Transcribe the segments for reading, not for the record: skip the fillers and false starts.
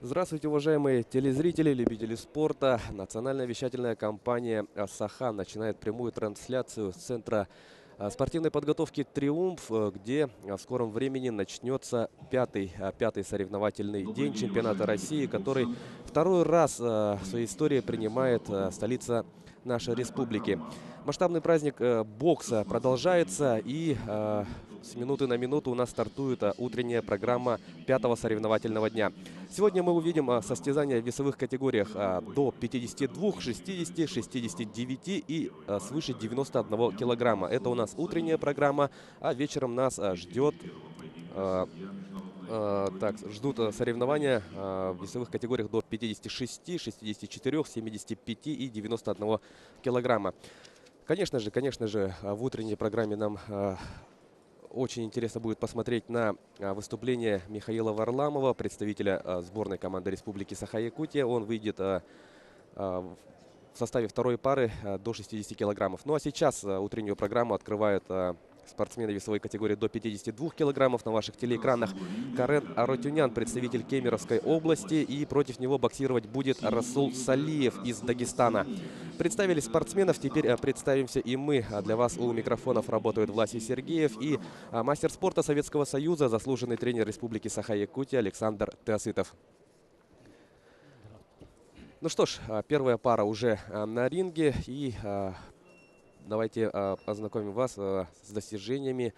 Здравствуйте, уважаемые телезрители, любители спорта. Национальная вещательная компания «Сахан» начинает прямую трансляцию с центра спортивной подготовки «Триумф», где в скором времени начнется пятый соревновательный день чемпионата России, который второй раз в своей истории принимает столица нашей республики. Масштабный праздник бокса продолжается, и с минуты на минуту у нас стартует утренняя программа пятого соревновательного дня. Сегодня мы увидим состязания в весовых категориях до 52, 60, 69 и свыше 91 килограмма. Это у нас утренняя программа, а вечером нас ждет... ждут соревнования в весовых категориях до 56, 64, 75 и 91 килограмма. Конечно же, в утренней программе нам очень интересно будет посмотреть на выступление Михаила Варламова, представителя сборной команды Республики Саха-Якутия. Он выйдет в составе второй пары до 60 килограммов. Ну а сейчас утреннюю программу открывают спортсмены весовой категории до 52 килограммов. На ваших телеэкранах Карен Арутюнян, представитель Кемеровской области. И против него боксировать будет Расул Салиев из Дагестана. Представили спортсменов, теперь представимся и мы. Для вас у микрофонов работают Власий Сергеев и мастер спорта Советского Союза, заслуженный тренер Республики Саха-Якутия Александр Теосытов. Ну что ж, первая пара уже на ринге, и давайте познакомим вас с достижениями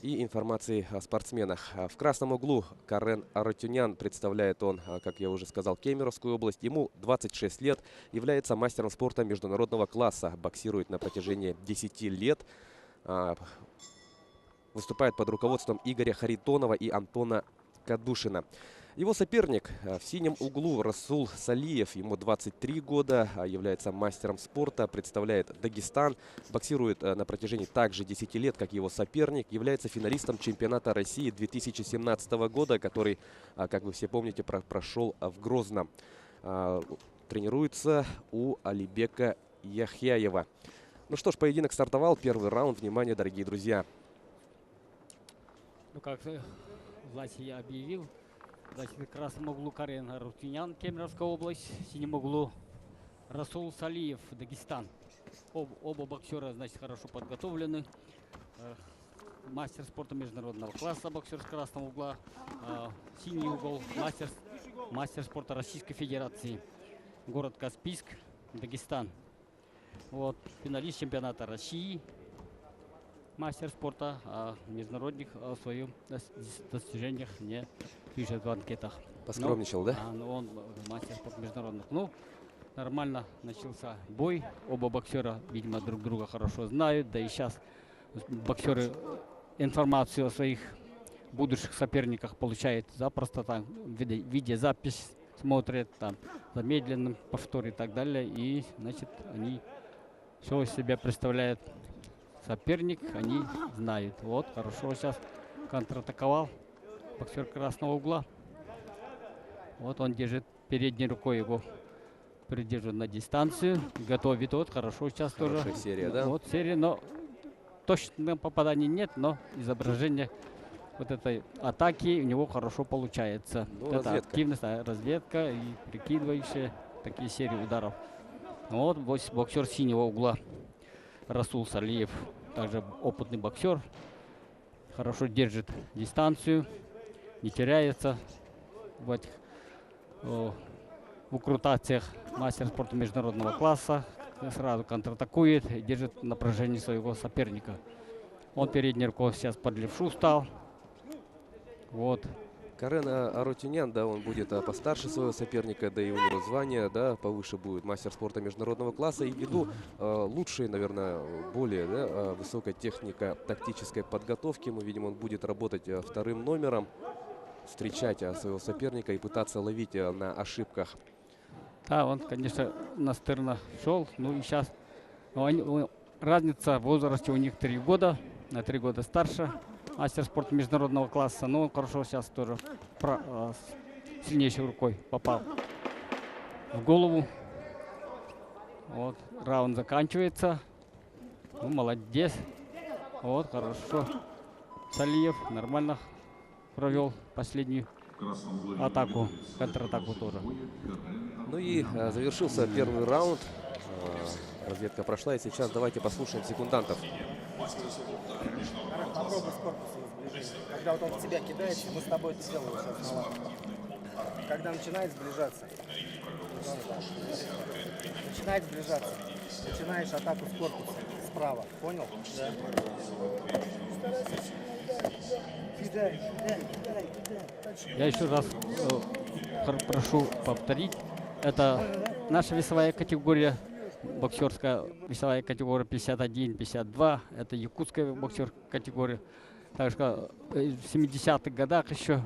и информацией о спортсменах. В красном углу Карен Арутюнян, представляет он, как я уже сказал, Кемеровскую область. Ему 26 лет, является мастером спорта международного класса, боксирует на протяжении 10 лет. Выступает под руководством Игоря Харитонова и Антона Кадушина. Его соперник в синем углу Расул Салиев, ему 23 года, является мастером спорта, представляет Дагестан, боксирует на протяжении также 10 лет, как его соперник, является финалистом чемпионата России 2017 года, который, как вы все помните, прошел в Грозном. Тренируется у Алибека Яхяева. Ну что ж, поединок стартовал, первый раунд. Внимание, дорогие друзья. Ну, как Власий объявил, значит, в красном углу Карен Арутюнян, Кемеровская область, в синем углу Расул Салиев, Дагестан. Оба боксера, значит, хорошо подготовлены. Мастер спорта международного класса, боксер с красного угла. Синий угол, мастер спорта Российской Федерации, город Каспийск, Дагестан. Вот, финалист чемпионата России, мастер спорта, международных в своих достижениях не пишет в анкетах. Поскромничал, да? Он мастер спорта международных. Ну, нормально начался бой. Оба боксера, видимо, друг друга хорошо знают. Да и сейчас боксеры информацию о своих будущих соперниках получают запросто, там, видеозапись смотрят, там, замедленным повтор и так далее. И, значит, они все из себя представляют. Соперник, они знают. Вот, хорошо сейчас контратаковал боксер красного угла. Вот он держит передней рукой, его придерживает на дистанцию. Готовит, вот, хорошо сейчас Хорошая тоже. серия, да? Вот серия, но точно попаданий нет, но изображение вот этой атаки у него хорошо получается. Ну, вот это разведка. активность, разведка и прикидывающие такие серии ударов. Вот боксер синего угла Расул Салиев, также опытный боксер, хорошо держит дистанцию, не теряется в этих укрутациях. Мастер спорта международного класса, сразу контратакует и держит напряжение своего соперника. Он передней рукой сейчас под левшу стал. Вот. Карен Арутюнян, да, он будет постарше своего соперника, да и у него звание, да, повыше будет, мастер спорта международного класса. И ввиду лучшей, наверное, более высокой техника тактической подготовки, мы видим, он будет работать вторым номером, встречать своего соперника и пытаться ловить на ошибках. Да, он, конечно, настырно шел. Ну и сейчас разница в возрасте у них 3 года, на 3 года старше. Мастер спорта международного класса. Но он хорошо сейчас тоже сильнейшей рукой попал в голову. Вот, раунд заканчивается. Ну, молодец. Вот, хорошо. Салиев нормально провел последнюю атаку, контратаку тоже. Ну и завершился первый раунд. Разведка прошла. И сейчас давайте послушаем секундантов. Попробуй с корпусом сближение. Когда вот он в тебя кидается, мы с тобой это делаем сейчас на лапу. Когда начинает сближаться, начинаешь атаку с корпуса справа. Понял? Да. Я еще раз прошу повторить. Это наша весовая категория, боксерская весовая категория 51-52. Это якутская боксерская категория. Так что в 70-х годах еще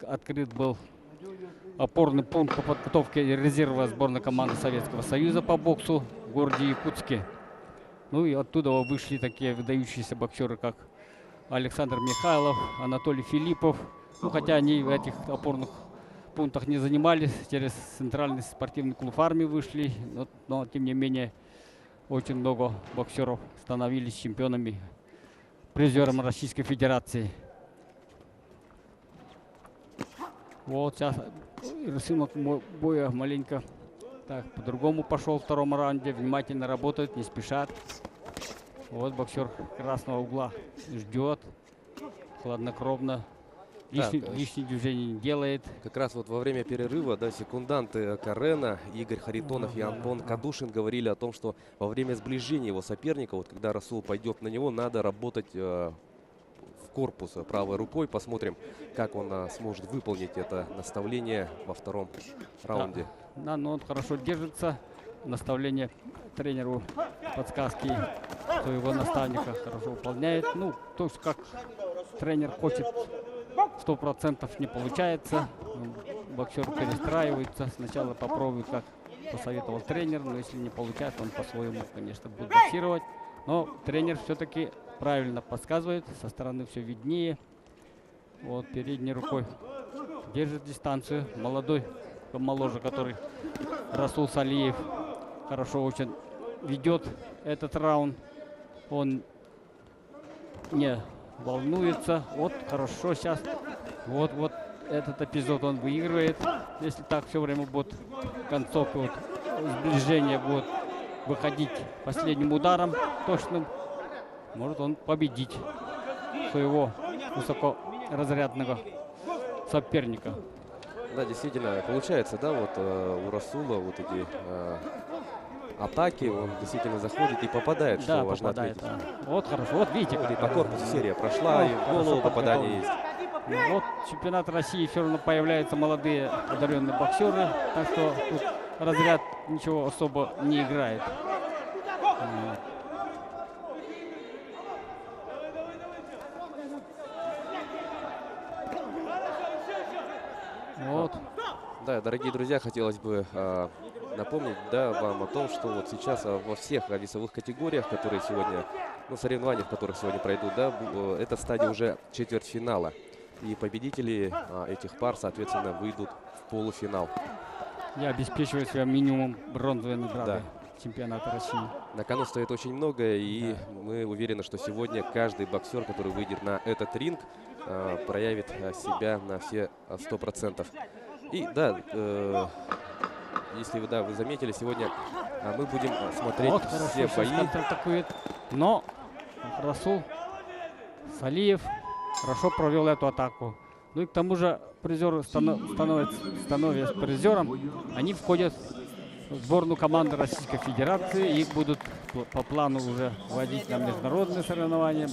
открыт был опорный пункт по подготовке резерва сборной команды Советского Союза по боксу в городе Якутске. Ну и оттуда вышли такие выдающиеся боксеры, как Александр Михайлов, Анатолий Филиппов. Ну, хотя они в этих опорных пунктах не занимались, через центральный спортивный клуб армии вышли, но тем не менее очень много боксеров становились чемпионами, призером Российской Федерации. Вот сейчас рисунок боя маленько так по-другому пошел в втором раунде. Внимательно работают, не спешат. Вот боксер красного угла ждет, хладнокровно. Лишних движений не делает. Как раз вот во время перерыва, да, секунданты Карена, Игорь Харитонов и Антон Кадушин говорили о том, что во время сближения его соперника, вот когда Расул пойдет на него, надо работать в корпус правой рукой. Посмотрим, как он сможет выполнить это наставление во втором раунде. Да, но он хорошо держится. Наставление тренеру, подсказки своего наставника хорошо выполняет. Ну, то есть как тренер хочет, 100% не получается. Боксер перестраивается. Сначала попробует, как посоветовал тренер, но если не получается, он по-своему, конечно, будет боксировать. Но тренер все-таки правильно подсказывает, со стороны все виднее. Вот передней рукой держит дистанцию. Молодой, моложе, который Расул Салиев, хорошо очень ведет этот раунд. Он не волнуется. Вот хорошо сейчас. Вот этот эпизод он выигрывает. Если так все время будет концовка, вот, сближение будет выходить последним ударом точным, может он победить своего высокоразрядного соперника. Да, действительно, получается, да, вот у Расула вот эти атаки, он действительно заходит и попадает, да, что важно попадает, отметить. да. Вот хорошо, вот видите, Вот как и по корпусу серия прошла, и в голову попадание есть. Ну, вот чемпионат России все равно появляются молодые одаренные боксеры, так что тут разряд ничего особо не играет. Вот. Да, дорогие друзья, хотелось бы напомнить, да, вам о том, что вот сейчас во всех весовых категориях, которые сегодня, ну, соревнования, в которых сегодня пройдут, да, это стадия уже четвертьфинала. И победители этих пар, соответственно, выйдут в полуфинал. Я обеспечиваю себя минимум бронзовой награды, Да. чемпионата России. На кону стоит очень многое, и мы уверены, что сегодня каждый боксер, который выйдет на этот ринг, проявит себя на все 100%. И да, если вы заметили, сегодня мы будем смотреть Вот все хорошо бои. сейчас контратакует, но Расул Салиев хорошо провел эту атаку. Ну и к тому же призеры становясь призером, они входят в сборную команды Российской Федерации. Их будут по плану уже вводить на международные соревнования,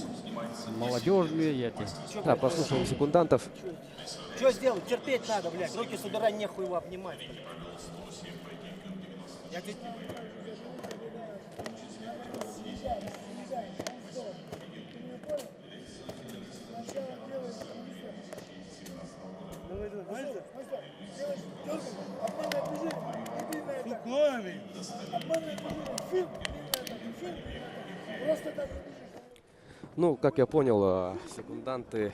молодежные эти. Да, послушаем секундантов. Что сделать? Терпеть надо, блядь. Руки собирай, нехуй его обнимать. Я тебе... Ну, как я понял, секунданты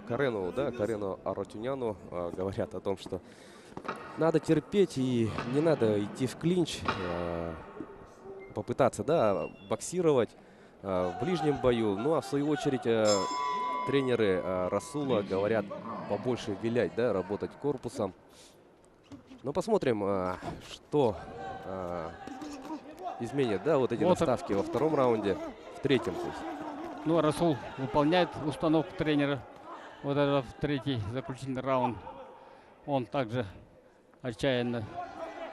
Карену, да, Карену Арутюняну говорят о том, что надо терпеть и не надо идти в клинч, попытаться, да, боксировать в ближнем бою. Ну, а в свою очередь тренеры Расула говорят побольше вилять, да, работать корпусом. Но посмотрим, что изменит, да, вот эти Вот наставки во втором раунде, в третьем. То есть. Ну, Расул выполняет установку тренера. Вот это в третий заключительный раунд. Он также отчаянно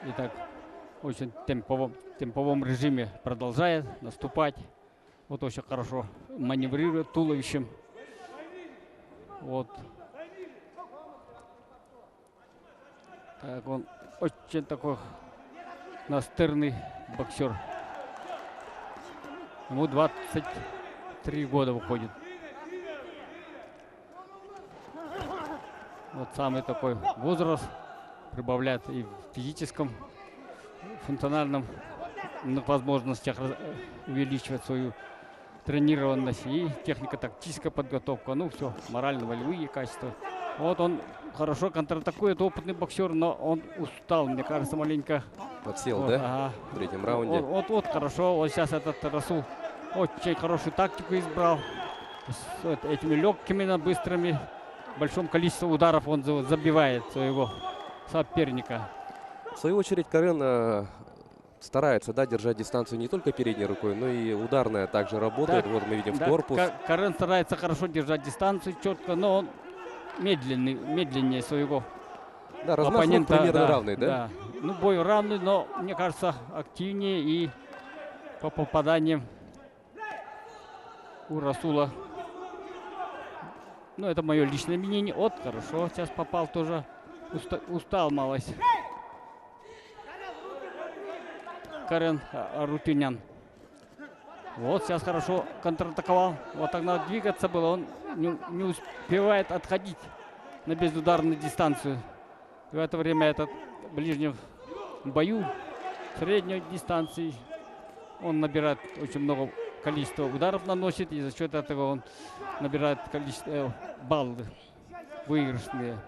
и так очень темповом режиме продолжает наступать. Вот очень хорошо маневрирует туловищем. Вот. Так, он очень такой настырный боксер. Ему 23 года выходит. Вот самый такой возраст прибавляет и в физическом, функциональном возможностях увеличивать свою тренированность и технико-тактическая подготовка. Ну все, морально-волевые качества. Вот он хорошо контратакует, опытный боксер, но он устал, мне кажется, маленько. Подсел, Вот, да, ага. в третьем раунде. Вот хорошо, вот сейчас этот Расул очень хорошую тактику избрал. С этими легкими, быстрыми, большом количестве ударов он забивает своего соперника. В свою очередь Карен старается, да, держать дистанцию не только передней рукой, но и ударная также работает. Да, вот мы видим да, в корпус. Карен старается хорошо держать дистанцию четко, но он медленнее своего Да, размах рук оппонента. примерно равный, да? Да. Ну, бой равный, но, мне кажется, активнее и по попаданиям у Расула. Ну, это мое личное мнение. Вот, хорошо, сейчас попал тоже. Устал малость. Карен Арутюнян. Вот сейчас хорошо контратаковал. Вот так надо двигаться было. Он не успевает отходить на безударную дистанцию. В это время этот в ближнем бою средней дистанции он набирает очень много количества ударов, наносит, и за счет этого он набирает количество баллов выигрышные.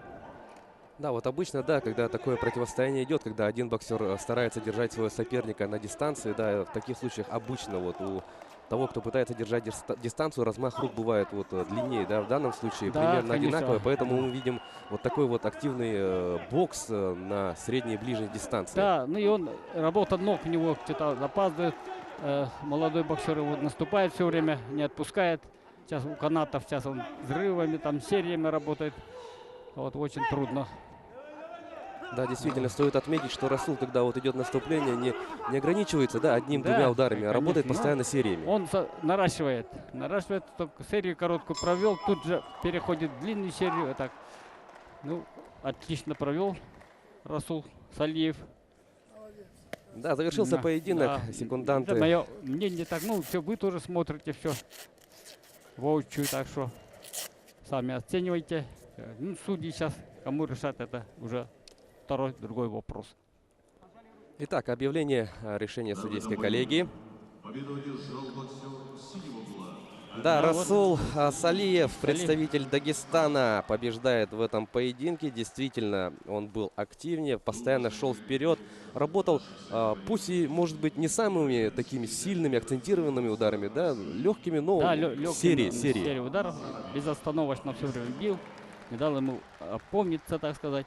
Да, вот обычно, да, когда такое противостояние идет, когда один боксер старается держать своего соперника на дистанции, да, в таких случаях обычно вот у того, кто пытается держать дистанцию, размах рук бывает вот длиннее, да, в данном случае Да, примерно конечно. одинаковый, поэтому мы видим вот такой вот активный бокс на средней и ближней дистанции. Да, ну и он, работа ног у него что-то запаздывает. Молодой боксер его наступает все время, не отпускает. Сейчас у канатов, сейчас он взрывами, там сериями работает. Вот очень трудно. Да, действительно, стоит отметить, что Расул, когда вот идет наступление, не ограничивается, да, одним-двумя ударами, а конечно. работает Ну, постоянно сериями. Он наращивает, только серию короткую провел, тут же переходит в длинную серию. Так, ну, отлично провел Расул Салиев. Да, завершился Да, поединок, да. секунданты. Это мое мнение так, ну, все, вы тоже смотрите все воочию, так что сами оценивайте. Ну, судьи сейчас, кому решат, это уже второй, другой вопрос. Итак, объявление решения судейской коллегии. Да, Расул Салиев, представитель Дагестана, побеждает в этом поединке. Действительно, он был активнее, постоянно шел вперед, работал, пусть и, может быть, не самыми такими сильными, акцентированными ударами, да, легкими, но Да, серии. ударов, безостановочно все время бил, не дал ему опомниться, так сказать.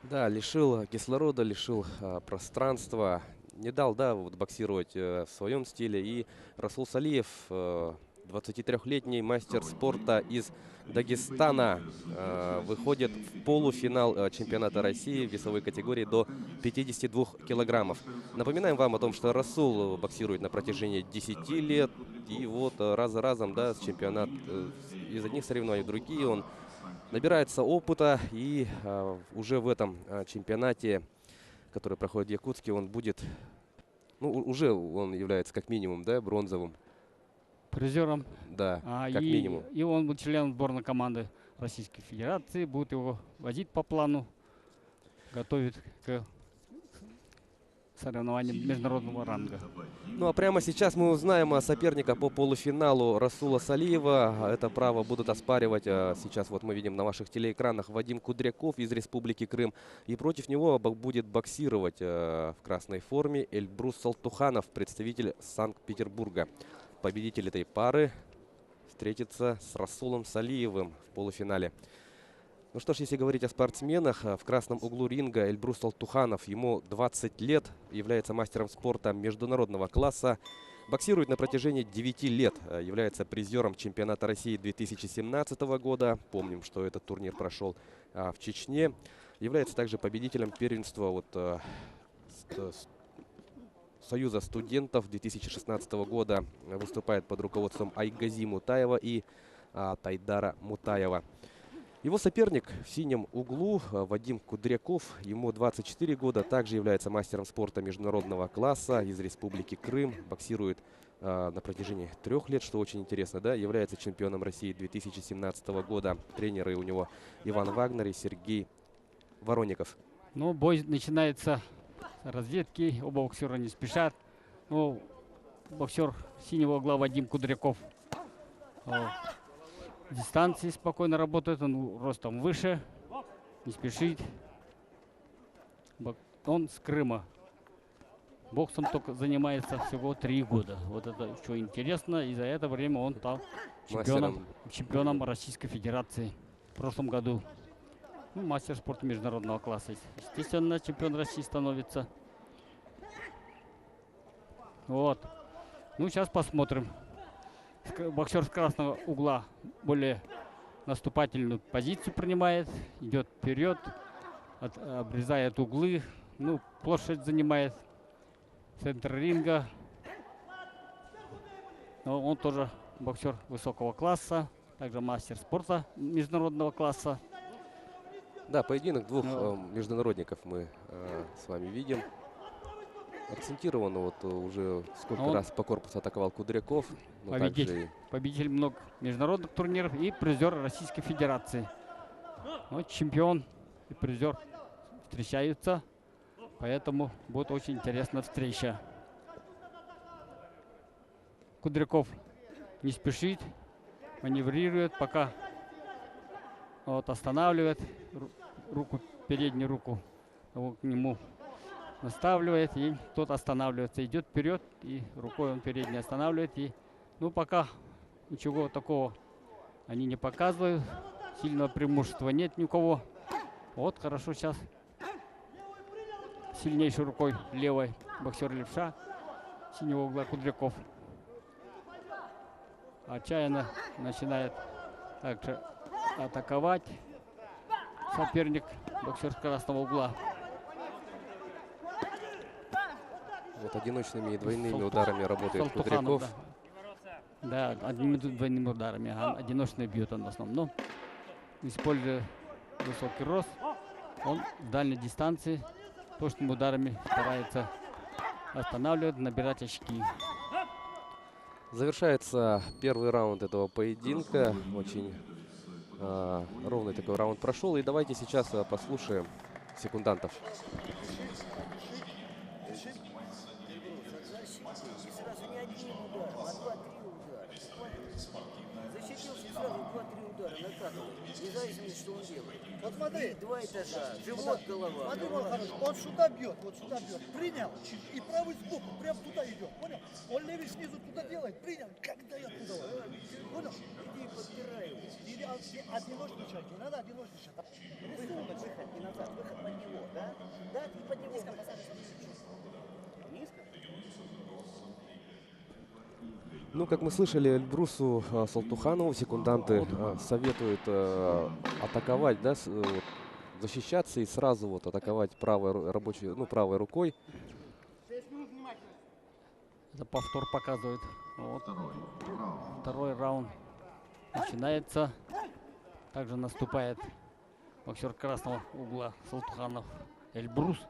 Да, лишил кислорода, лишил пространства, не дал, да, вот боксировать в своем стиле. И Расул Салиев, 23-летний мастер спорта из Дагестана, выходит в полуфинал чемпионата России в весовой категории до 52 килограммов. Напоминаем вам о том, что Расул боксирует на протяжении 10 лет. И вот раз за разом, да, с чемпионат из одних соревнований в другие он набирается опыта. И уже в этом чемпионате, который проходит в Якутске, он будет, ну, уже он является как минимум, да, бронзовым. Призером. Да, как минимум. И он будет членом сборной команды Российской Федерации. Будут его возить по плану, готовить к соревнованиям международного ранга. Ну а прямо сейчас мы узнаем о соперника по полуфиналу Расула Салиева. Это право будут оспаривать. Сейчас вот мы видим на ваших телеэкранах Вадим Кудряков из Республики Крым. И против него будет боксировать в красной форме Эльбрус Салтуханов, представитель Санкт-Петербурга. Победитель этой пары встретится с Расулом Салиевым в полуфинале. Ну что ж, если говорить о спортсменах, в красном углу ринга Эльбрус Салтуханов, ему 20 лет, является мастером спорта международного класса, боксирует на протяжении 9 лет, является призером чемпионата России 2017 года. Помним, что этот турнир прошел в Чечне. Является также победителем первенства Союза студентов 2016 года. Выступает под руководством Айгази Мутаева и Тайдара Мутаева. Его соперник в синем углу Вадим Кудряков, ему 24 года, также является мастером спорта международного класса из Республики Крым. Боксирует на протяжении 3 лет, что очень интересно, да, является чемпионом России 2017 года. Тренеры у него Иван Вагнер и Сергей Вороников. Ну, бой начинается с разведки, оба боксера не спешат. Ну, боксер синего угла Вадим Кудряков дистанции спокойно работает, он ростом выше, не спешит. Он с Крыма. Боксом только занимается всего 3 года. Вот это что интересно, и за это время он стал чемпионом Российской Федерации в прошлом году. Ну, мастер спорта международного класса. Естественно, чемпион России становится. Вот. Ну, сейчас посмотрим. Боксер с красного угла более наступательную позицию принимает, идет вперед, обрезает углы, ну, площадь занимает, центр ринга. Но он тоже боксер высокого класса, также мастер спорта международного класса. Да, поединок двух международников мы с вами видим. Акцентированно вот уже сколько раз по корпусу атаковал Кудряков. Победитель много международных турниров и призер Российской Федерации. Вот чемпион и призер встречаются, поэтому будет очень интересная встреча. Кудряков не спешит, маневрирует, пока вот останавливает руку, переднюю руку к нему наставливает, и тот останавливается, идет вперед, и рукой он передний останавливает. И ну, пока ничего такого они не показывают, сильного преимущества нет ни у кого. Вот хорошо сейчас сильнейшей рукой левой боксер левша синего угла Кудряков отчаянно начинает также атаковать соперник, боксер с красного угла. Вот одиночными и двойными ударами работает Кудряков. Да, одними двойными ударами, а одиночные бьют он в основном. Но используя высокий рост, он в дальней дистанции точными ударами старается останавливать, набирать очки. Завершается первый раунд этого поединка. Очень ровный такой раунд прошел. И давайте сейчас послушаем секундантов. Независимо, что он делает. Вот смотри, 2 этажа, живот, голова. Смотри, он сюда бьет, вот сюда бьет. Принял, и правый сбоку, прям туда идет, понял? Он левый снизу туда делает, принял, как дает туда. Понял? Иди подбирай его. Иди одиночный шаг, не надо одиночный шаг. Выход не назад, выход под него, да? Да, ты под него. Низко? Ну, как мы слышали, Эльбрусу Салтуханову секунданты советуют атаковать, да, защищаться и сразу вот атаковать правой рукой. Это повтор показывает. Вот. Второй раунд начинается. Также наступает боксер красного угла Салтуханов Эльбрус.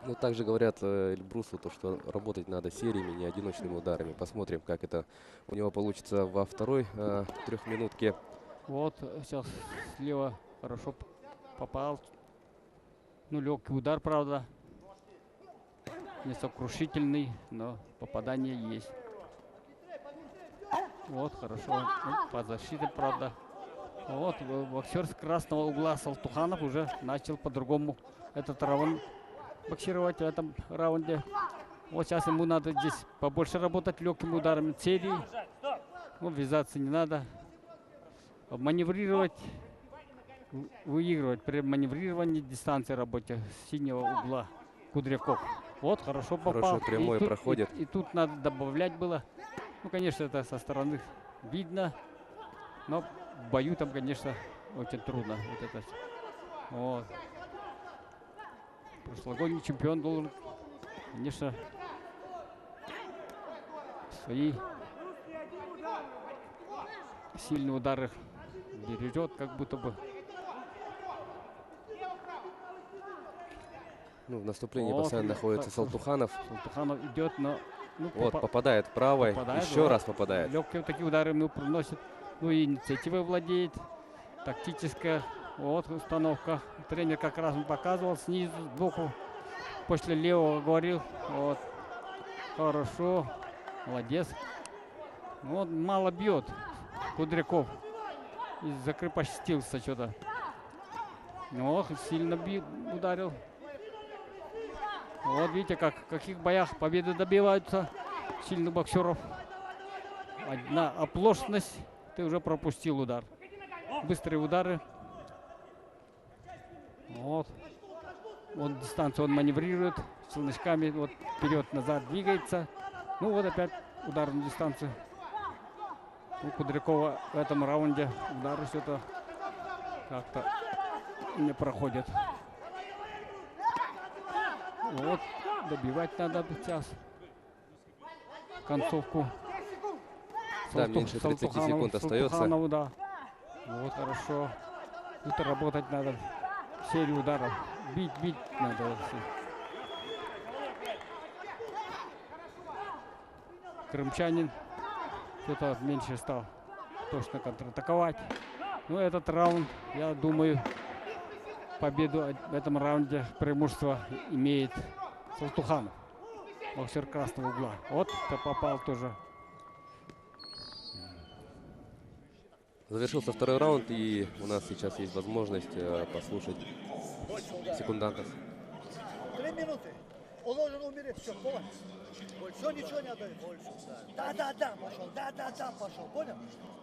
Ну, также говорят Эльбрусу, то, что работать надо сериями, не одиночными ударами. Посмотрим, как это у него получится во второй трехминутке. Вот сейчас слева хорошо попал. Ну, легкий удар, правда. Не сокрушительный, но попадание есть. Вот, хорошо. Ну, по защите, правда. Вот, боксер с красного угла Салтуханов уже начал по-другому этот раунд боксировать в этом раунде. Вот сейчас ему надо здесь побольше работать легкими ударами серии. Ну, ввязаться не надо. Маневрировать, выигрывать при маневрировании дистанции работе с синего угла Кудряков. Вот, хорошо попал. Хороший прямой и тут, проходит. И тут надо добавлять было. Ну, конечно, это со стороны видно. Но в бою там, конечно, очень трудно. Вот это. Вот. Прошлогодний чемпион должен, конечно, свои сильные удары бережет, как будто бы. Ну, в наступлении Вот, постоянно находится Салтуханов. Салтуханов идет, но ну, Вот, попадает правой, попадает, еще да. раз попадает. Легкие вот такие удары ему приносит. Ну и инициативой владеет. Тактическая вот установка. Тренер как раз он показывал снизу, сбоку. После левого говорил. Вот. Хорошо. Молодец. Вот мало бьет Кудряков. И закрепостился что-то. Ох, сильно ударил. Вот видите, как в каких боях победы добиваются сильных боксеров. Одна оплошность, ты уже пропустил удар. Быстрые удары. Вот. Вот дистанцию он маневрирует челночками. Вот вперед-назад двигается. Ну вот опять удар на дистанцию. У Кудрякова в этом раунде удары что-то как-то не проходят. Вот, добивать надо сейчас концовку. Да, меньше 30 секунд остается. Салтуханову, да. Вот, хорошо. Тут работать надо. Серию ударов. Бить надо. Крымчанин что-то меньше стал точно контратаковать. Ну, этот раунд, я думаю, победу в этом раунде преимущество имеет Салтуханов, боксер красного угла. Вот попал тоже. Завершился второй раунд, и у нас сейчас есть возможность послушать секундантов. 3 минуты. Он должен умереть. Все, понял? Все, ничего не отдает. Да, пошел. Да, пошел. Понял?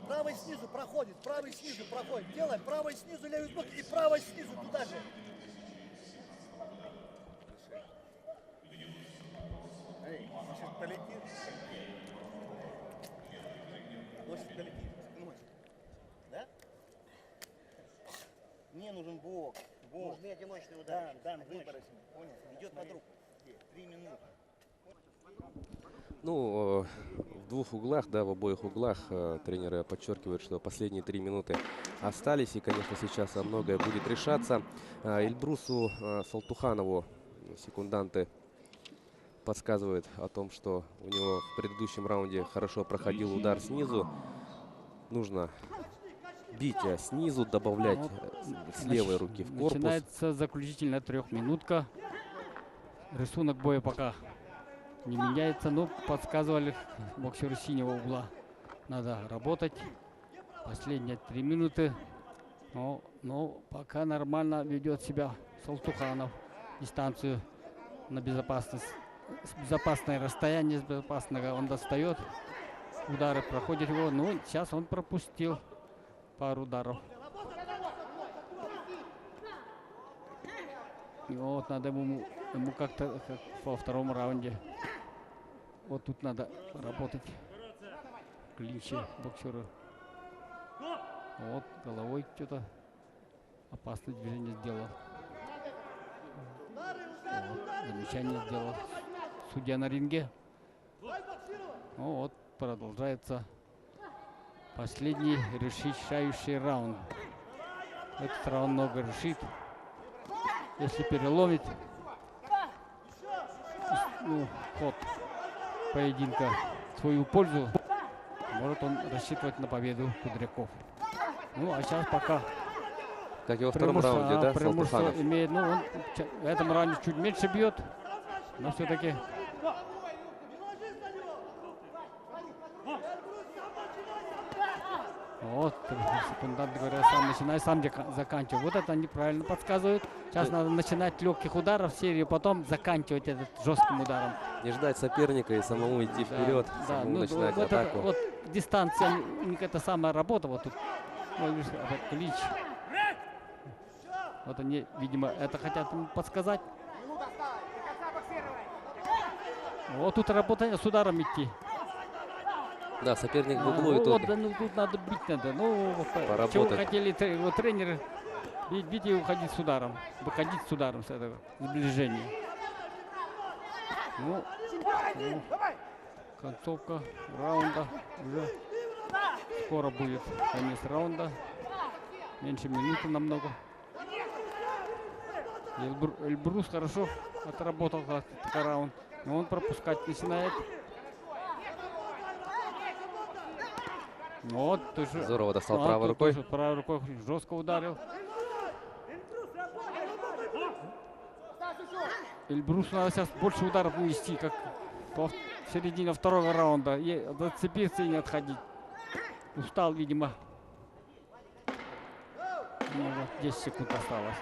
Правый снизу проходит. Правый снизу проходит. Делай правый снизу, левый сбоку и правый снизу туда же. Эй, сейчас полетит. Лошадь полетит. Да? Мне нужен бок. Нужны одиночные удары. Да, выборочный. Понял? Идет под руку. 3 минуты. Ну, в двух углах, да, в обоих углах тренеры подчеркивают, что последние 3 минуты остались. И, конечно, сейчас многое будет решаться. Эльбрусу Салтуханову секунданты подсказывают о том, что у него в предыдущем раунде хорошо проходил удар снизу. Нужно бить снизу, добавлять с левой руки в корпус. Начинается заключительная 3-минутка. Рисунок боя пока не меняется, но подсказывали боксеры синего угла. Надо работать. Последние 3 минуты. Но пока нормально ведет себя Салтуханов. Дистанцию на безопасное расстояние, безопасного он достает. Удары проходят его. Ну, сейчас он пропустил пару ударов. И вот надо ему как-то как во втором раунде. Вот тут надо работать. Клинчи боксеры. Вот головой что-то опасное движение сделал. Вот, замечание сделал судья на ринге. Вот продолжается последний решающий раунд. Этот раунд много решит. Если переломит ход поединка в свою пользу, может он рассчитывать на победу Кудряков. Ну а сейчас пока Как и во втором раунде, да, Салтуханов? Имеет, ну, он в этом раунде чуть меньше бьет, но все-таки вот, секунданты говорят, сам начинай, сам заканчивай. Вот это они правильно подсказывают. Сейчас надо начинать легких ударов в серию, потом заканчивать этот жестким ударом. Не ждать соперника и самому идти вперед, самому начинать вот атаку. вот дистанция, у них это самая работа вот тут. Вот, видишь, вот клич. Вот они, видимо, это хотят ему подсказать. Вот тут работа с ударом идти. Да, соперник в углу и вот, тут да, ну, тут надо бить надо. Ну, Поработать. чего хотели его тренеры? Бить и уходить с ударом. Выходить с ударом с этого сближения. Ну, концовка раунда уже скоро будет. Конец раунда. Меньше минуты намного. Эльбрус хорошо отработал этот раунд. Но он пропускать начинает. Вот, тоже. здорово достал правой тут рукой. тоже правой рукой жестко ударил. Эльбрусу надо сейчас больше ударов нанести, как в середине второго раунда. И зацепиться и не отходить. Устал, видимо. Ну, вот 10 секунд осталось.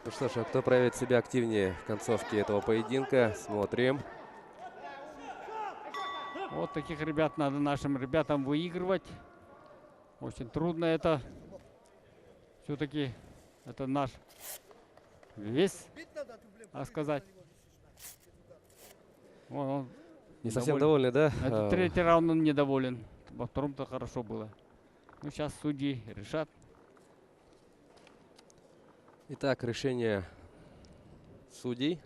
Ну что ж, а кто проявит себя активнее в концовке этого поединка? Смотрим. Вот таких ребят надо нашим ребятам выигрывать. Очень трудно это. Все-таки это наш вес, а сказать. Он Не совсем довольны, да? Это третий раунд он недоволен. Во втором-то хорошо было. Ну, сейчас судьи решат. Итак, решение судей.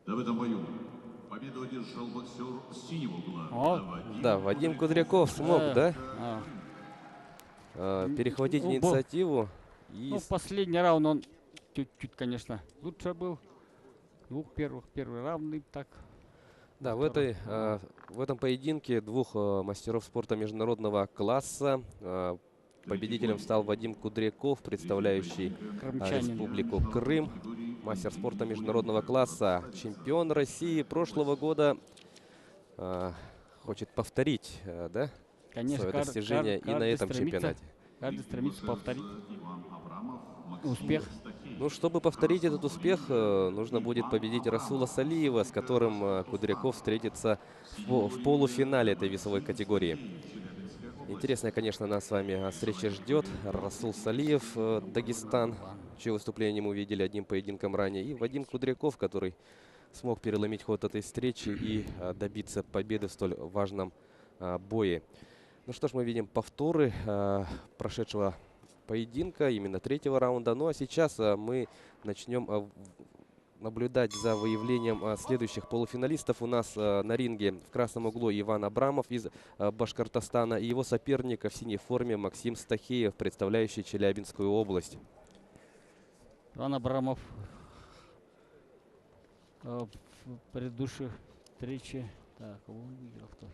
Да, в этом бою победу одержал боксер синего угла. Вот. Да, Вадим Кудряков смог, да, перехватить Ну, инициативу. И Ну, последний раунд он чуть-чуть, конечно, лучше был. Первый раунд так. да, в этом поединке двух мастеров спорта международного класса победителем стал Вадим Кудряков, представляющий Крымчанин. Республику Крым, мастер спорта международного класса, чемпион России прошлого года. Хочет повторить, да, Конечно, свое достижение и на этом чемпионате. Каждый стремится повторить успех. Ну, чтобы повторить этот успех, нужно будет победить Расула Салиева, с которым Кудряков встретится в полуфинале этой весовой категории. Интересная, конечно, нас с вами встреча ждет. Расул Салиев, Дагестан, чье выступление мы видели одним поединком ранее. И Вадим Кудряков, который смог переломить ход этой встречи и добиться победы в столь важном бое. Ну что ж, мы видим повторы прошедшего поединка, именно третьего раунда. Ну а сейчас мы начнем наблюдать за выявлением следующих полуфиналистов. У нас на ринге в красном углу Иван Абрамов из Башкортостана и его соперник в синей форме Максим Стахеев, представляющий Челябинскую область. Иван Абрамов в предыдущей встрече. Так, кого он выиграл? Кто?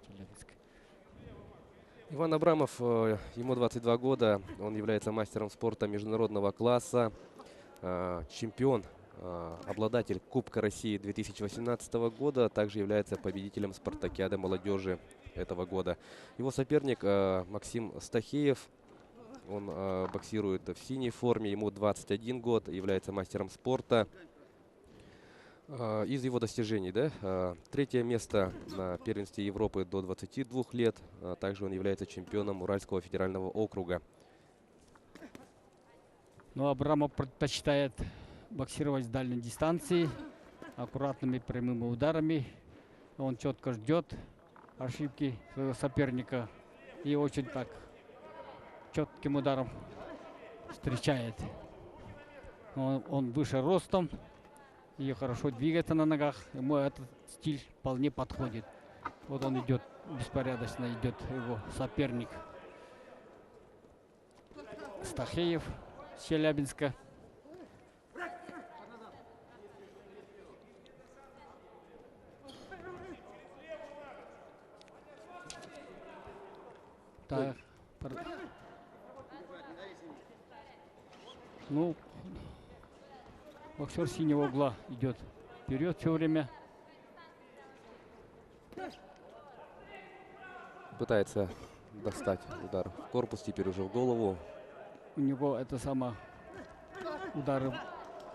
Челябинск. Иван Абрамов, ему 22 года, он является мастером спорта международного класса, чемпион, обладатель Кубка России 2018 года, также является победителем спартакиады молодежи этого года. Его соперник Максим Стахеев, он боксирует в синей форме, ему 21 год, является мастером спорта. Из его достижений, да, третье место на первенстве Европы до 22 лет. Также он является чемпионом Уральского федерального округа. Но Абрамов предпочитает боксировать с дальней дистанции, аккуратными прямыми ударами. Он четко ждет ошибки своего соперника и очень так четким ударом встречает. Он выше ростом и хорошо двигается на ногах. Ему этот стиль вполне подходит. Вот он идет, беспорядочно идет его соперник Стахеев с Челябинска. Так. Ну, боксер синего угла идет вперед все время. Пытается достать удар в корпус, теперь уже в голову. У него это самое удары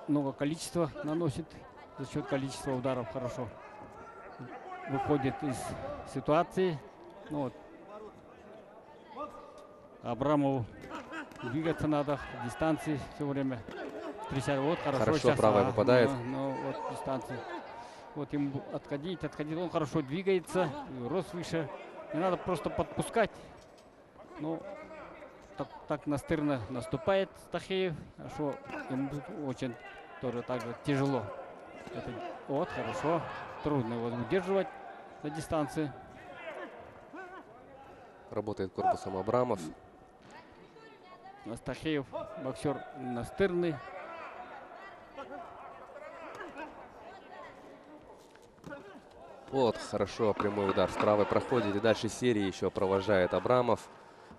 много количества наносит. За счет количества ударов хорошо выходит из ситуации. Ну, вот. Абрамову двигаться надо в дистанции все время. Встречать. Вот хорошо сейчас, правая попадает. Ну, вот дистанция. Вот ему отходить. Он хорошо двигается, и рост выше. Не надо просто подпускать. Ну, так настырно наступает Стахеев, что ему очень тоже так же тяжело. Вот, хорошо. Трудно его удерживать на дистанции. Работает корпусом Абрамов. Стахеев боксер настырный. Вот, хорошо, прямой удар с правой проходит. И дальше серии еще провожает Абрамов.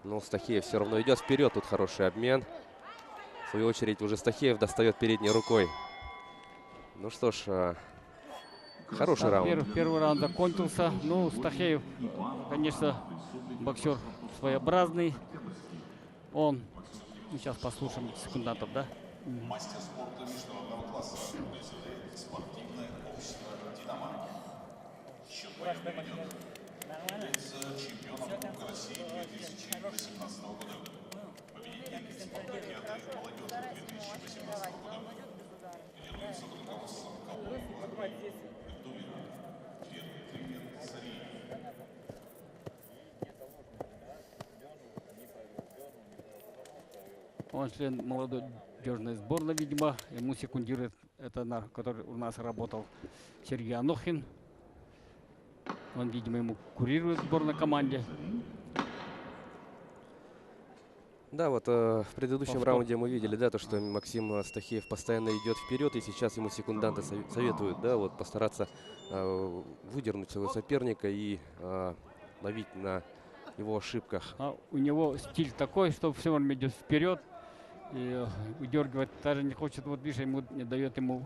Но Стахеев все равно идет вперед. Тут хороший обмен. В свою очередь уже Стахеев достает передней рукой. Ну что ж, хороший раунд. Первый раунд закончился. Ну, Стахеев, конечно, боксер своеобразный. Он, ну, сейчас послушаем секундантов, да? Мастер спорта международного класса. Спортивное общество «Динамо». Счет приведен. Является чемпионом Кубка России 2018 года. Победитель спартакиады молодежи 2018 года. Тренируется под руководством Калуги. Первый тренер Зарей. Он член молодежной сборной, видимо. Ему секундирует, который у нас работал, Сергей Анохин. Он, видимо, ему курирует в сборной команде. Да, вот в предыдущем Повтор. раунде мы видели, да, то, что Максим Стахеев постоянно идет вперед, и сейчас ему секунданты советуют, да, вот постараться выдернуть своего соперника и ловить на его ошибках. А у него стиль такой, что все время идет вперед и выдергивать даже не хочет. Вот видишь, ему не дает ему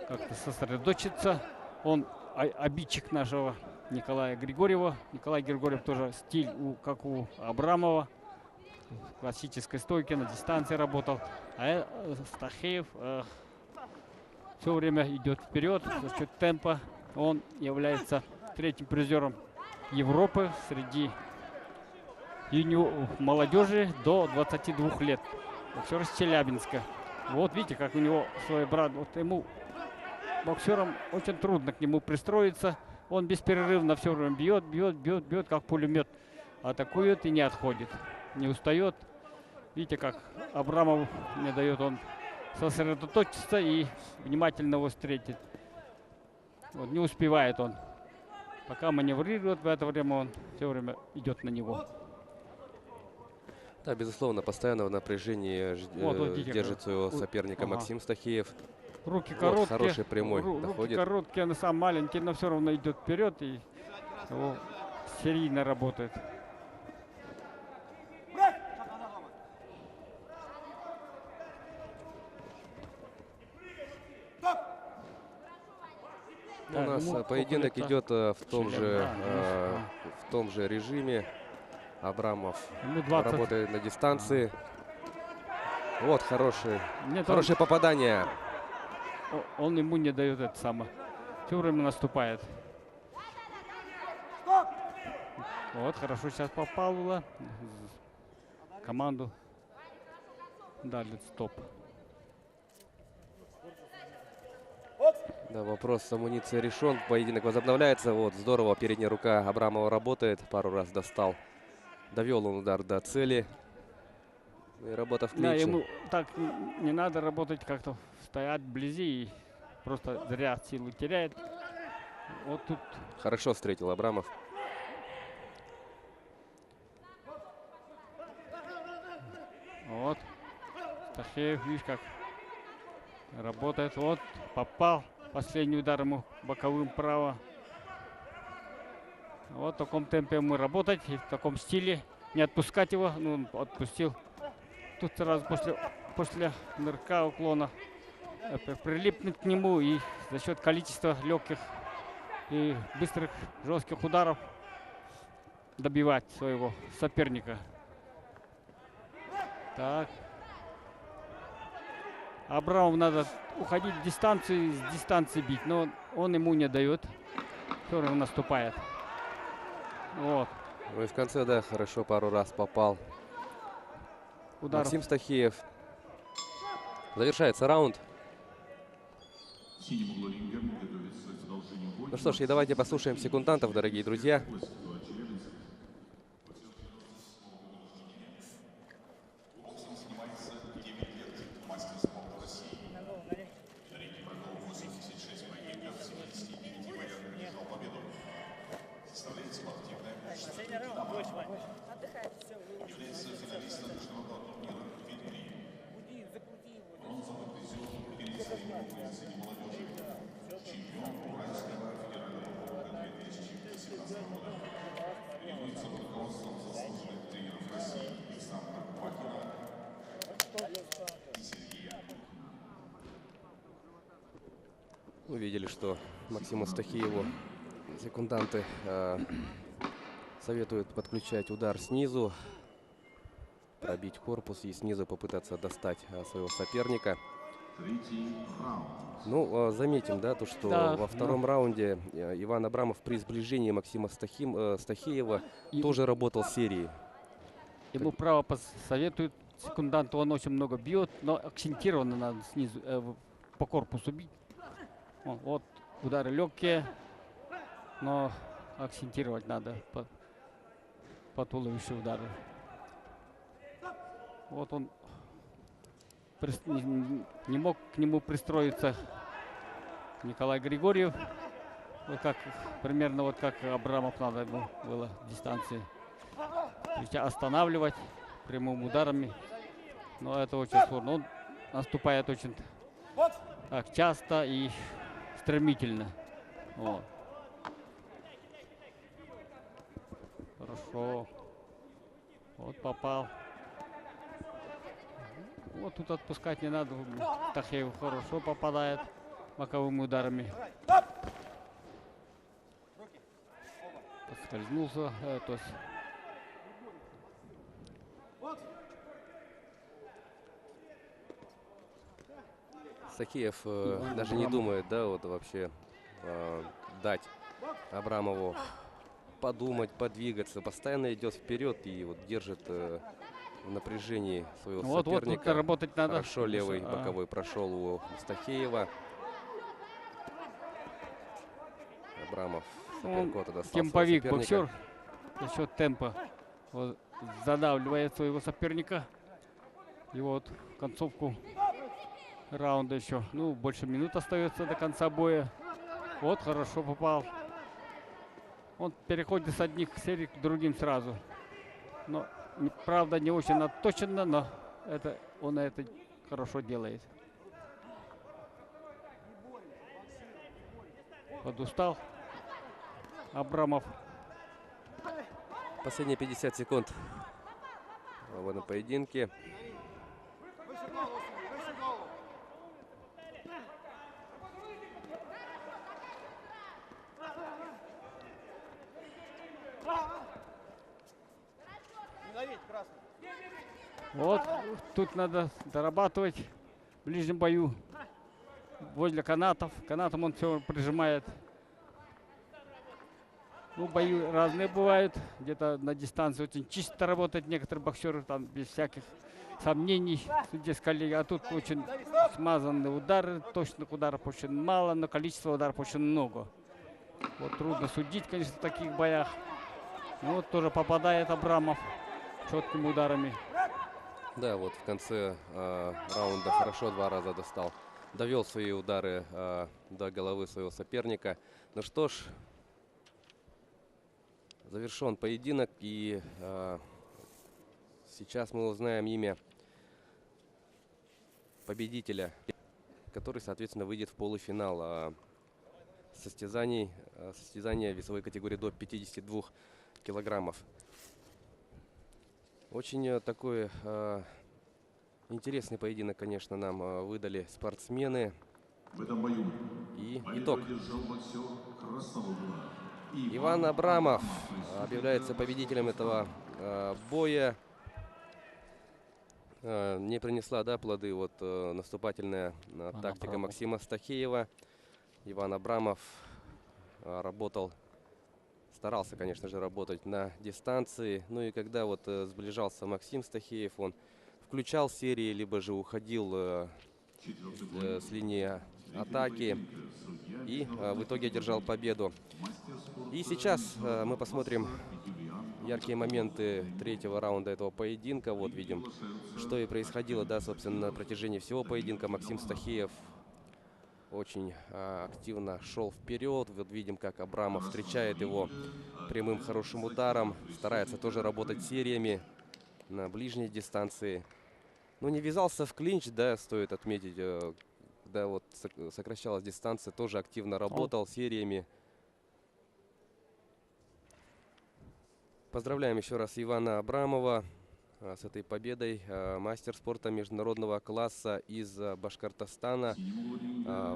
как-то сосредоточиться. Он обидчик нашего Николая Григорьева. Николай Григорьев тоже стиль, как у Абрамова. В классической стойке на дистанции работал. А Стахеев все время идет вперед за счет темпа. Он является третьим призером Европы среди молодежи до 22 лет. Боксер из Челябинска. Вот видите, как у него свой брат. Вот ему, боксерам, очень трудно к нему пристроиться. Он беспрерывно все время бьет, как пулемет. Атакует и не отходит. Не устает. Видите, как Абрамов не дает он сосредоточиться и внимательно его встретить. Вот не успевает он. Пока маневрирует, в это время он все время идет на него. Да, безусловно, постоянно в напряжении Вот, видите, держит своего соперника Максим Стахеев. Руки Вот, короткие. хороший прямой Руки доходит. короткие, но сам маленький, но все равно идет вперед и его серийно работает. У нас поединок идет в том же режиме. Абрамов Ему 20. работает на дистанции. Вот хорошее Нет, попадание. он ему не дает это самое. Все время наступает. Вот, хорошо сейчас попал было. Команду дали стоп. Да, вопрос с амуницией решен. Поединок возобновляется. Вот, здорово, передняя рука Абрамова работает. Пару раз достал. Довел он удар до цели. И работа в клинче. Да, ему так не надо работать, как-то стоять вблизи и просто зря силу теряет. Вот тут Хорошо встретил Абрамов. вот Стахеев, видишь, как работает. Вот попал. Последний удар ему боковым право. Вот в таком темпе мы работать и в таком стиле. Не отпускать его. Ну, он отпустил. Тут сразу после нырка уклона прилипнуть к нему. И за счет количества легких и быстрых жестких ударов добивать своего соперника. Так. Абрамов надо уходить в дистанцию, с дистанции бить, но он ему не дает. Все равно наступает. Вот. Ну и в конце, да, хорошо пару раз попал. Удар. Максим Стахеев. Завершается раунд. В синем углу ринга готовится к продолжению боя. Ну что ж, и давайте послушаем секундантов, дорогие друзья. Увидели, что Максиму Стахееву секунданты советуют подключать удар снизу, пробить корпус и снизу попытаться достать своего соперника. Третий раунд. Ну, заметим, да, то, что Да, во втором раунде Иван Абрамов при сближении Максима Стахеева И- тоже работал серией. Ему право посоветуют секунданту, он очень много бьет, но акцентированно надо снизу по корпусу бить. Вот удары легкие, но акцентировать надо по туловищу удары. Вот он не мог к нему пристроиться Николай Григорьев. Вот как, примерно вот как Абрамов надо ему было в дистанции. Останавливать прямыми ударами. Но это очень сложно. Он наступает очень так часто и стремительно. Вот. Хорошо. Вот попал. Вот тут отпускать не надо. Стахеев хорошо попадает боковыми ударами. Поскользнулся. То есть Стахеев даже не думает, да, вот вообще дать Абрамову подумать, подвигаться. Постоянно идет вперед и вот держит в напряжении своего вот соперника. тут работать надо. Хорошо левый боковой прошел у Стахеева. Абрамов с апперкота достал своего Темповик соперника. боксер за счет темпа вот, задавливает своего соперника. И вот в концовку раунда еще, ну, больше минут остается до конца боя. Вот, хорошо попал. Он переходит с одних серий к другим сразу. Но, правда, не очень отточенно, но он это хорошо делает. Подустал Абрамов. Последние 50 секунд в этом поединке. Вот, тут надо дорабатывать в ближнем бою. Возле канатов. Канатом он все прижимает. Ну, бои разные бывают. Где-то на дистанции очень чисто работают некоторые боксеры, там без всяких сомнений. Здесь коллеги. А тут очень смазанные удары, точных ударов очень мало, но количество ударов очень много. Вот трудно судить, конечно, в таких боях. Ну, вот тоже попадает Абрамов четкими ударами. Да, вот в конце раунда хорошо 2 раза достал. Довел свои удары до головы своего соперника. Ну что ж, завершен поединок. И сейчас мы узнаем имя победителя, который, соответственно, выйдет в полуфинал состязания весовой категории до 52 килограммов. Очень такой интересный поединок, конечно, нам выдали спортсмены. В этом бою И победу итог. одержал боксер красного угла Иван Абрамов объявляется победителем этого боя. Не принесла, да, плоды вот наступательная тактика Абрамов. Максима Стахеева. Иван Абрамов работал, старался, конечно же, работать на дистанции. Ну и когда вот сближался Максим Стахеев, он включал серии, либо же уходил с линии атаки и в итоге одержал победу. И сейчас мы посмотрим яркие моменты третьего раунда этого поединка. Вот видим, что и происходило, да, собственно, на протяжении всего поединка. Максим Стахеев очень активно шел вперед. Вот видим, как Абрамов встречает его прямым хорошим ударом. Старается тоже работать сериями на ближней дистанции. Ну, не ввязался в клинч, да, стоит отметить. Когда вот сокращалась дистанция, тоже активно работал сериями. Поздравляем еще раз Ивана Абрамова с этой победой. Мастер спорта международного класса из Башкортостана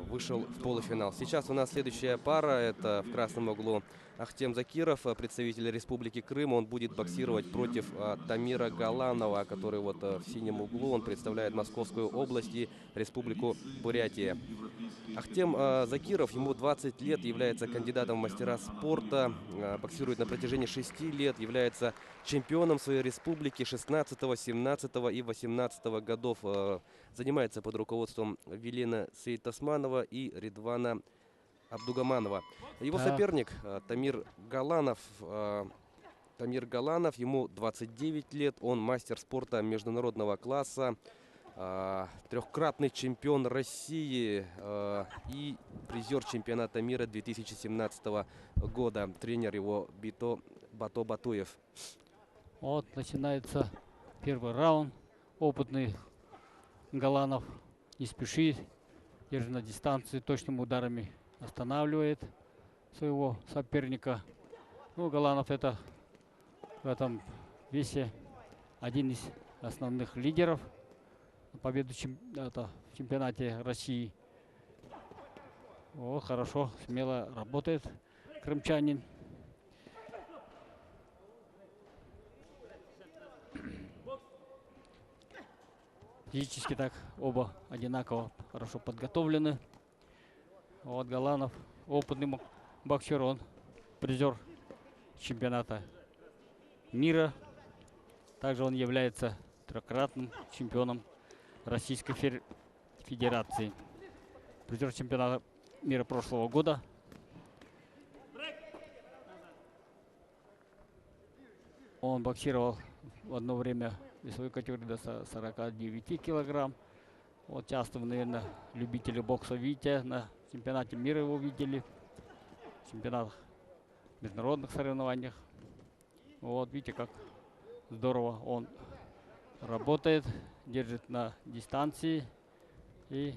вышел в полуфинал. Сейчас у нас следующая пара. Это в красном углу Ахтем Закиров, представитель Республики Крым. Он будет боксировать против Тамира Галанова, который вот в синем углу. Он представляет Московскую область и Республику Бурятия. Ахтем Закиров, ему 20 лет, является кандидатом в мастера спорта, боксирует на протяжении 6 лет, является чемпионом своей республики 16, 17 и 18 годов. Занимается под руководством Велена Сейтасманова и Ридвана Абдугаманова. Его соперник Тамир Галанов. Тамир Галанов, ему 29 лет, он мастер спорта международного класса. Трехкратный чемпион России и призер чемпионата мира 2017 года. Тренер его Бато Батуев. Вот начинается первый раунд. Опытный Галанов не спешит, держит на дистанции, точными ударами останавливает своего соперника. Ну, Галанов это в этом весе один из основных лидеров. Победу в чемпионате России. О, хорошо, смело работает крымчанин. Физически так оба одинаково хорошо подготовлены. Вот Галанов, опытный боксер, он призер чемпионата мира. Также он является трехкратным чемпионом Российской Федерации. Призер чемпионата мира прошлого года. Он боксировал в одно время в весовой категории до 49 килограмм. Вот часто, наверное, любители бокса видите, на чемпионате мира его видели, в чемпионатах, международных соревнованиях. Вот видите, как здорово он работает, держит на дистанции и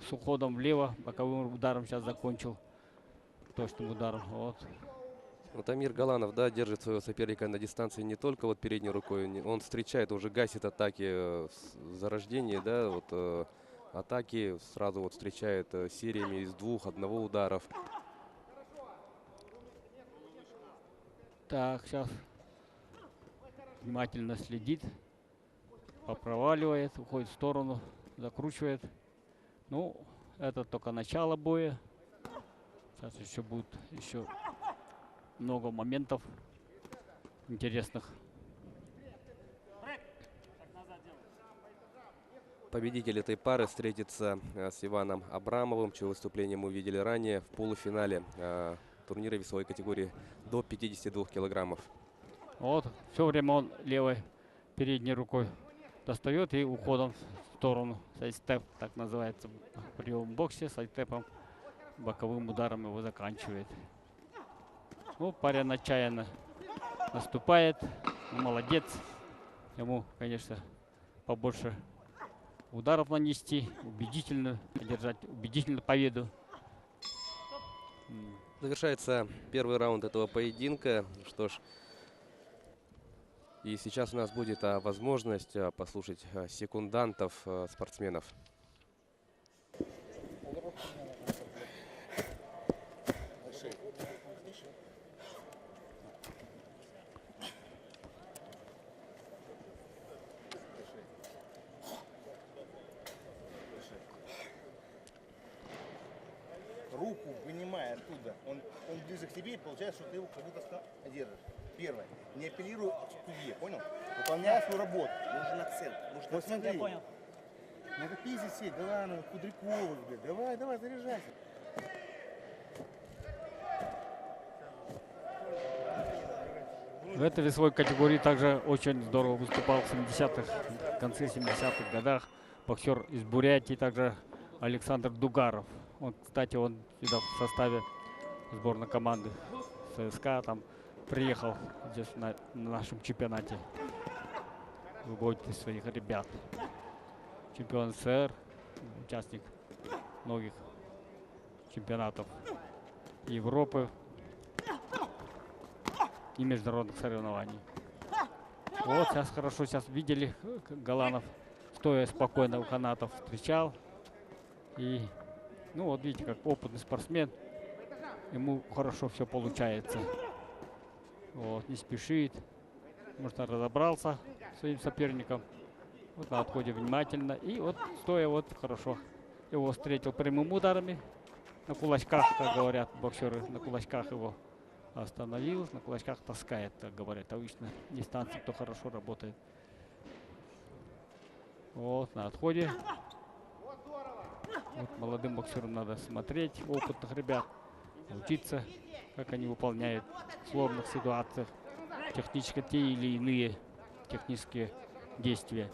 с уходом влево, боковым ударом сейчас закончил, точным ударом. Вот. Вот Тамир Галанов, да, держит своего соперника на дистанции не только вот передней рукой, он встречает, уже гасит атаки зарождения, да, вот атаки сразу вот встречает сериями из одного ударов. Так, сейчас внимательно следит, попроваливает, уходит в сторону, закручивает. Ну, это только начало боя. Сейчас еще будет много моментов интересных. Победитель этой пары встретится с Иваном Абрамовым, чье выступление мы увидели ранее в полуфинале турнира весовой категории до 52 килограммов. Вот, все время он левой передней рукой достает и уходом в сторону. Сайдстеп, так называется в приемном боксе, сайдстепом, боковым ударом его заканчивает. Ну, парень отчаянно наступает, молодец. Ему, конечно, побольше ударов нанести, убедительно одержать убедительную победу. Завершается первый раунд этого поединка. Что ж, и сейчас у нас будет возможность послушать секундантов спортсменов. Руку вынимай оттуда. Он ближе к тебе, и получается, что ты его как будто держишь. Первое. Не апеллируй к тебе, понял? Выполняй свою работу. Нужен акцент. Нужен Вот акцент. смотри. Надо пиздить всех, Галановых, Кудряковых, блядь. Давай, давай, заряжайся. В этой весовой категории также очень здорово выступал в 70-х, в конце 70-х годах боксер из Бурятии, также Александр Дугаров. Он, кстати, он всегда в составе сборной команды ЦСКА там приехал здесь на нашем чемпионате выводить своих ребят. Чемпион СССР, участник многих чемпионатов Европы и международных соревнований. Вот сейчас хорошо, сейчас видели, Галанов стоя спокойно у канатов встречал. И, ну вот видите, как опытный спортсмен, ему хорошо все получается. Вот, не спешит, может, он разобрался с своим соперником. Вот на отходе внимательно. И вот стоя вот хорошо. Его встретил прямыми ударами на кулачках, как говорят боксеры, на кулачках его остановил, на кулачках таскает, как говорят. Обычно дистанции, кто хорошо работает. Вот на отходе. Вот молодым боксерам надо смотреть, опытных ребят, учиться, как они выполняют в сложных ситуациях технически те или иные технические действия.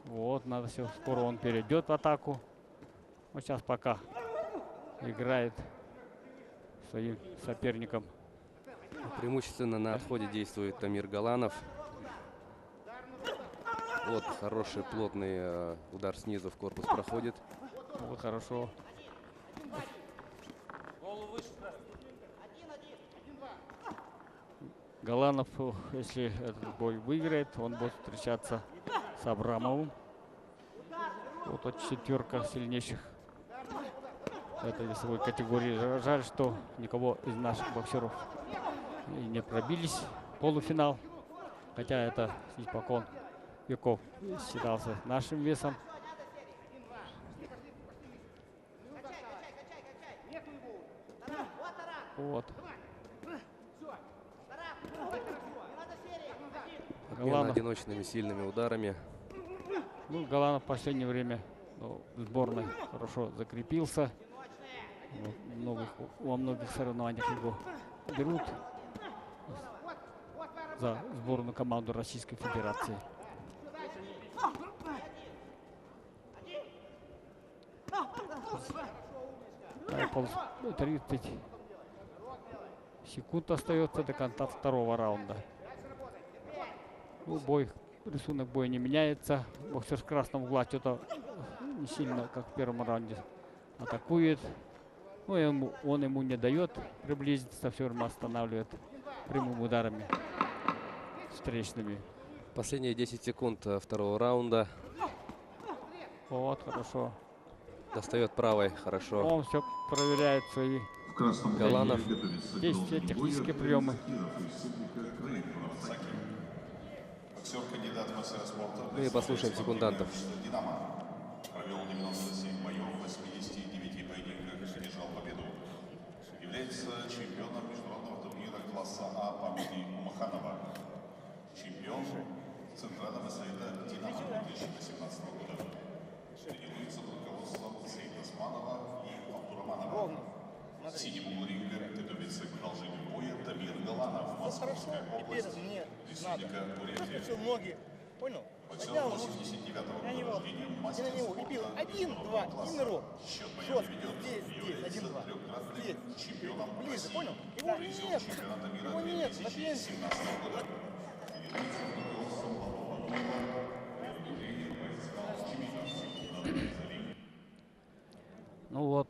Вот, надо все, скоро он перейдет в атаку. Вот сейчас пока играет своим соперником. Преимущественно на отходе действует Тамир Галанов. Вот хороший плотный удар снизу в корпус проходит. Вот хорошо. Галанов, если этот бой выиграет, он будет встречаться с Абрамовым. Вот от четверка сильнейших в этой весовой категории. Жаль, что никого из наших боксеров и не пробились в полуфинал. Хотя это испокон веков считался нашим весом. Вот. Обмен одиночными сильными ударами. Ну, Галанов в последнее время в сборной хорошо закрепился. Во многих соревнованиях его берут за сборную команду Российской Федерации. Так, 30 секунд остается до конца второго раунда. Ну, рисунок боя не меняется. Боксер с красного угла что-то не сильно, как в первом раунде, атакует. Ну, он ему не дает приблизиться, все время останавливает прямыми ударами встречными. Последние 10 секунд второго раунда. Вот, хорошо. Достает правой, хорошо. Он все проверяет свои В красном Галанов. круге готовится Здесь главный все технические бой приемы. Закиров из Сибирска, Крейг Мурасаки. Боксер, кандидат в мастера спорта. Мы послушаем секундантов. «Динамо». Провел 97 боев, в 89 поединках, одержал победу. Является чемпионом международного турнира класса А памяти Умаханова. Чемпион Центрального совета «Динамо» 2018 года. Тренируется под руководством Сейда Османова и Абдураманова. В синем углу ринга готовится к продолжению боя Тамир Галанов. Вот хорошо, теперь мне надо. Распустил ноги, понял? Поднял руки. На него, и на него, и бил. 1-2, и нырок. Жестко, здесь, 1-2. Здесь, ближе, понял? Его нет, на пенсии. Ну вот,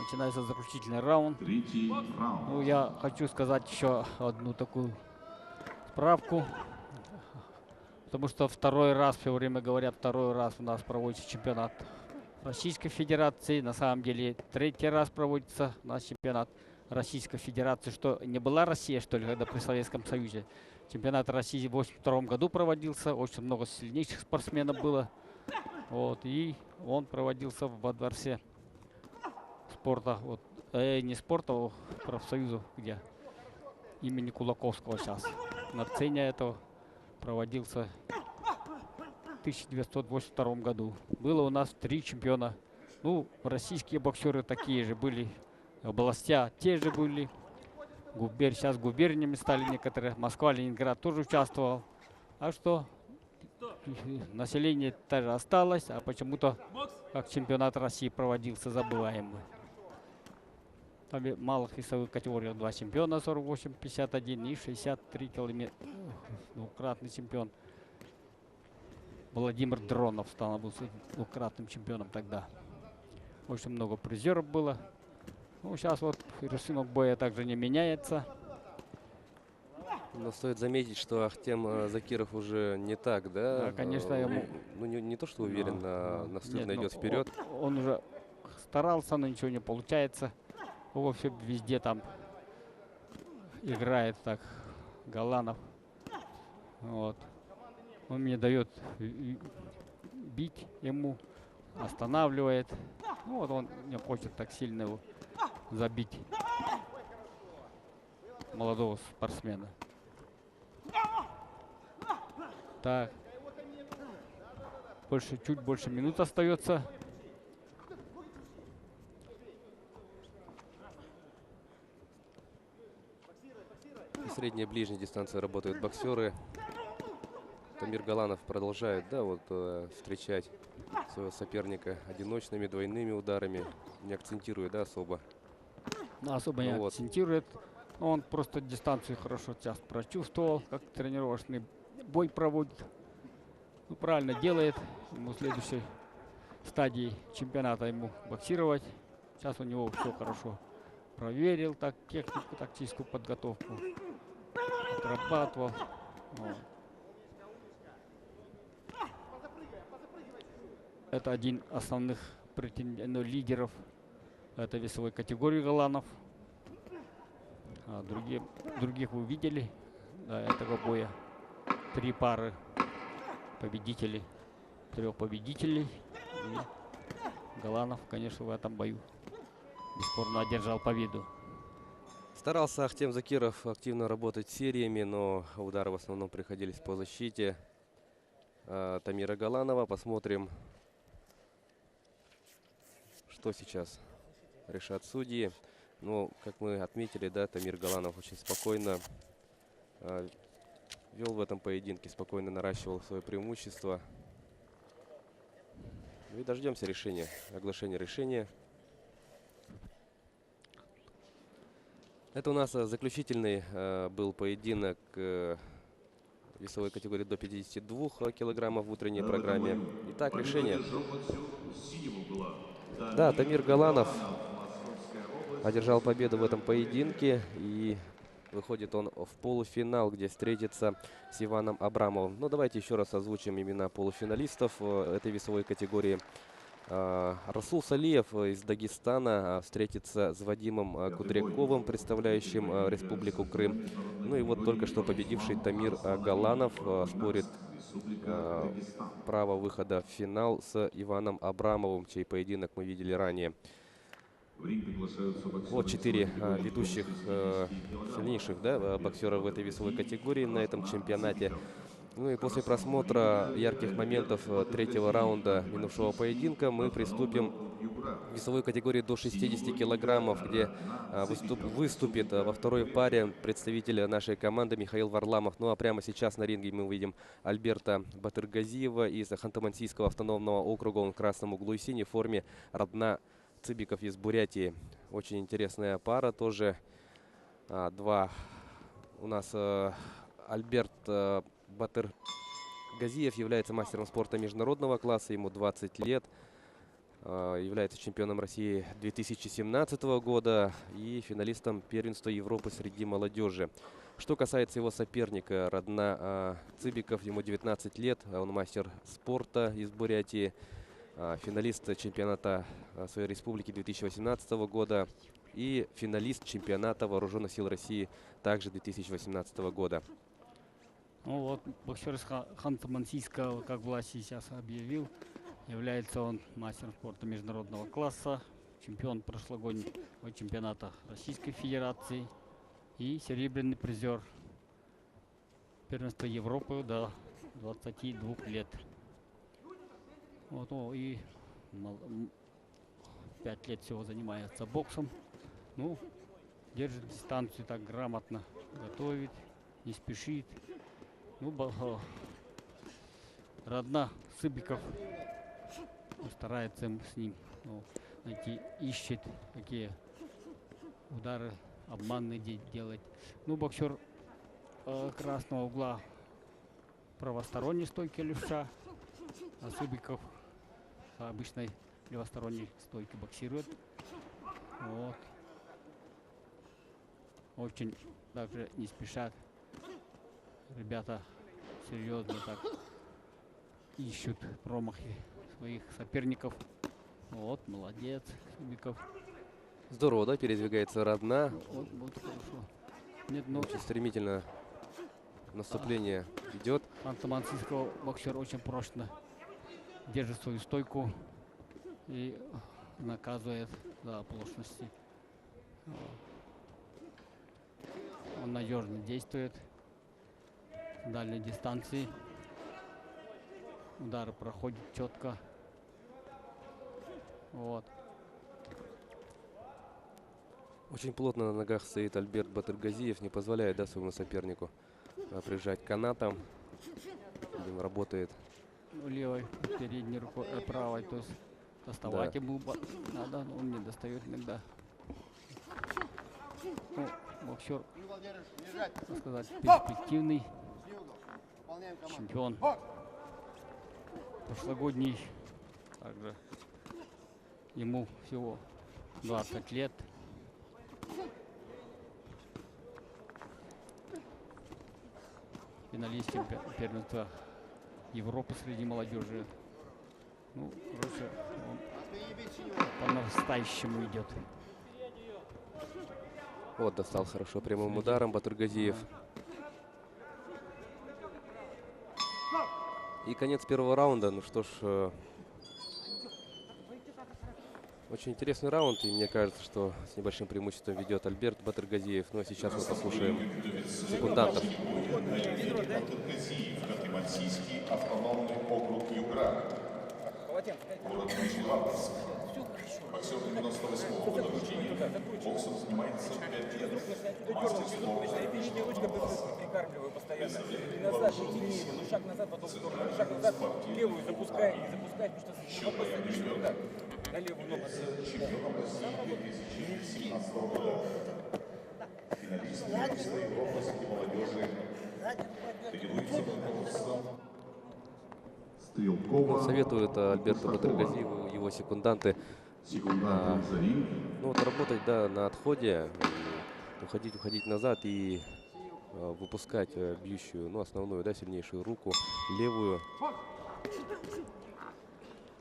начинается заключительный раунд. Третий раунд. Ну, я хочу сказать еще одну такую справку. Потому что второй раз, все время говорят, второй раз у нас проводится чемпионат Российской Федерации. На самом деле, третий раз проводится у нас чемпионат Российской Федерации, что не была Россия, что ли, когда при Советском Союзе. Чемпионат России в 1982 году проводился, очень много сильнейших спортсменов было. Вот, и он проводился во дворце спорта, вот, не спорта, а профсоюза, где имени Кулаковского сейчас. На сцене этого проводился в 1982 году. Было у нас 3 чемпиона. Ну, российские боксеры такие же были, областя те же были. Сейчас губерниями стали некоторые. Москва, Ленинград тоже участвовал. А что? Население тоже осталось, а почему-то как чемпионат России проводился, забываем мы. Там в малых весовых категориях 2 чемпиона, 48-51 и 63 километра. Двукратный чемпион. Владимир Дронов стал двукратным чемпионом тогда. Очень много призеров было. Ну, сейчас вот рисунок боя также не меняется. Но стоит заметить, что Ахтем Закиров уже не так, да? Да, конечно, ему... Ну, не то, что уверен, настырно идет вперед. Он уже старался, но ничего не получается. Его все везде там играет так Галанов. Вот. Он мне дает бить ему, останавливает. Ну, вот он не хочет так сильно его забить, молодого спортсмена. Так. Чуть больше минут остается. Средняя и ближняя дистанция работают боксеры. Тамир Галанов продолжает, да, вот встречать своего соперника одиночными, двойными ударами. Не акцентирует, да, особо. Ну, особо не акцентирует. Он просто дистанцию хорошо сейчас прочувствовал, как тренировочный бой проводит. Ну, правильно делает. Ему в следующей стадии чемпионата ему боксировать. Сейчас у него все хорошо проверил, так технику, тактическую подготовку отрабатывал. Вот. Это один основных лидеров этой весовой категории Галанов. А других вы видели до этого боя. 3 пары победителей, 3 победителей. И Галанов, конечно, в этом бою бесспорно одержал победу. Старался Ахтем Закиров активно работать сериями, но удары в основном приходились по защите Тамира Галанова. Посмотрим, что сейчас решат судьи. Но, как мы отметили, да, Тамир Галанов очень спокойно вел в этом поединке, спокойно наращивал свое преимущество. Ну и дождемся решения, оглашения решения. Это у нас заключительный был поединок весовой категории до 52 килограммов в утренней программе. Итак, решение. Да, Тамир Галанов одержал победу в этом поединке. И выходит он в полуфинал, где встретится с Иваном Абрамовым. Но давайте еще раз озвучим имена полуфиналистов этой весовой категории. Расул Салиев из Дагестана встретится с Вадимом Кудряковым, представляющим Республику Крым. Ну и вот только что победивший Тамир Галанов спорит право выхода в финал с Иваном Абрамовым, чей поединок мы видели ранее. Вот 4 ведущих, сильнейших, да, боксера в этой весовой категории на этом чемпионате. Ну и после просмотра ярких моментов 3-го раунда минувшего поединка мы приступим к весовой категории до 60 килограммов, где выступит во второй паре представитель нашей команды Михаил Варламов. Ну а прямо сейчас на ринге мы увидим Альберта Батыргазиева из Ханты-Мансийского автономного округа. Он в красном углу и синей форме. Радна Цыбиков из Бурятии. Очень интересная пара тоже. У нас Альберт Батыргазиев является мастером спорта международного класса, ему 20 лет, является чемпионом России 2017 года и финалистом первенства Европы среди молодежи. Что касается его соперника, Радна Цыбиков, ему 19 лет, он мастер спорта из Бурятии, финалист чемпионата своей республики 2018 года. и финалист чемпионата Вооруженных сил России также 2018 года. Ну вот, боксер из Ханты-Мансийска, как Влад сейчас объявил, является он мастером спорта международного класса, чемпион прошлогоднего чемпионата Российской Федерации и серебряный призер первенства Европы до 22 лет. Вот, ну, и 5 лет всего занимается боксом. Ну, держит дистанцию так грамотно, готовит, не спешит. Ну, Радна Сыбиков старается с ним найти, ищет, какие удары обманные делать. Ну, боксер красного угла правосторонней стойки левша, а Сыбиков с обычной левосторонней стойки боксирует. Вот. Очень также не спешат. Ребята серьезно так ищут промахи своих соперников. Вот, молодец, Сыбиков. Здорово, да, передвигается Радна. Вот хорошо. Нет, ну, Очень стремительно наступление идет. Ханты-Мансийского боксер очень прочно держит свою стойку и наказывает за оплошности. Он надежно действует с дальней дистанции. Удары проходят четко. Вот. Очень плотно на ногах стоит Альберт Батыргазиев, не позволяет, да, своему сопернику прижать канатом. Видимо, работает. Ну, левой передней рукой, правой, то есть доставать ему надо, но он не достает иногда. Ну, боксер, так сказать, перспективный чемпион. Прошлогодний, также ему всего 20 лет. Финалист первенства Европы среди молодежи. Ну, короче, он по нарастающему идет. Вот, достал хорошо прямым ударом Батыргазиев. И конец первого раунда. Ну что ж, очень интересный раунд. И мне кажется, что с небольшим преимуществом ведет Альберт Батыргазиев. Ну а сейчас мы послушаем секундантов. Батыргазиев, Ханты-Мансийский автономный округ Югра. Город Нижневартовск. Боксер 98-го года рождения. Боксом занимается 5 лет. Мастер спорта. Прикармливаю постоянно. И назад, и шаг назад, потом в сторону. Шаг назад, левую запускай, не запускай, потому что вопрос лишний удар. На левую ногу. Чемпионом России 2017 года. Финалист первенства Европы среди молодежи. Тренируется руководством Стрелкова. Советуют Альберту Батыргазиеву его секунданты Секундантом за ринг. ну, вот работать, да, на отходе, уходить назад и выпускать бьющую, ну, основную, да, сильнейшую руку, левую.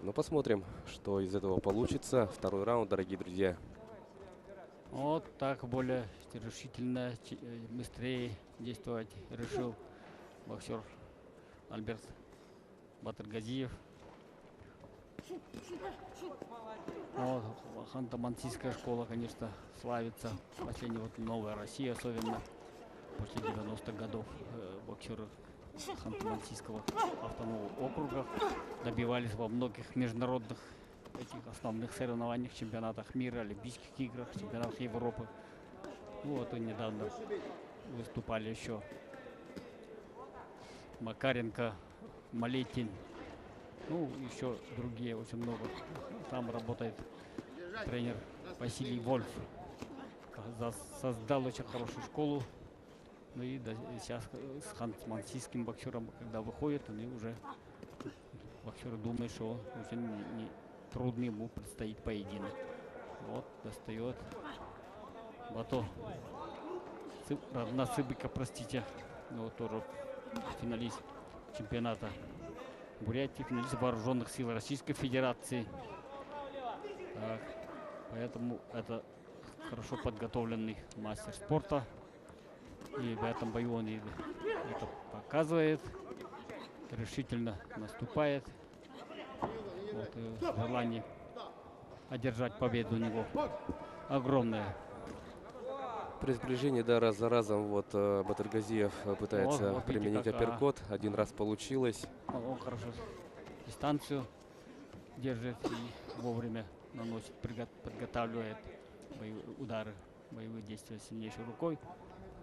Ну, посмотрим, что из этого получится. Второй раунд, дорогие друзья. Вот так более решительно, быстрее действовать решил боксер Альберт Батыргазиев. Вот, Ханты-Мансийская школа, конечно, славится. Последняя вот Новая Россия, особенно после 90-х годов, боксеры Ханты-Мансийского автономного округа добивались во многих международных этих основных соревнованиях, чемпионатах мира, Олимпийских играх, чемпионатах Европы. Ну, вот и недавно выступали еще Макаренко, Малетин, ну, еще другие, очень много. Там работает тренер Василий Вольф. Создал очень хорошую школу. Ну и сейчас с Ханты-Мансийским боксером, когда выходит, они уже боксеры думают, что очень трудно ему предстоит поединок. Вот, достает. Бато. Радна Сыбика, простите. Ну, тоже финалист чемпионата Бурятии, финалист Вооруженных сил Российской Федерации. Так, поэтому это хорошо подготовленный мастер спорта. И в этом бою он и это показывает. Решительно наступает. Вот, желание одержать победу у него огромное. При сближении, да, раз за разом вот Батыргазиев пытается вот видите, применить как, апперкот. Один раз получилось. Он хорошо дистанцию держит и вовремя наносит, подготавливает удары, боевые действия сильнейшей рукой.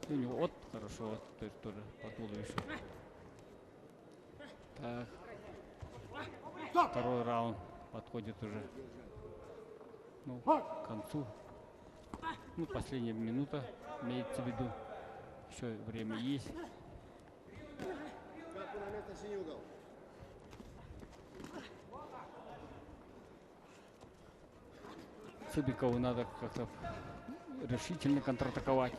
И у него вот хорошо, вот, то есть тоже по туловищу. Так. Второй раунд подходит уже, ну, к концу. Ну, последняя минута имеется в виду. Еще время есть. Цыбикову надо как-то решительно контратаковать.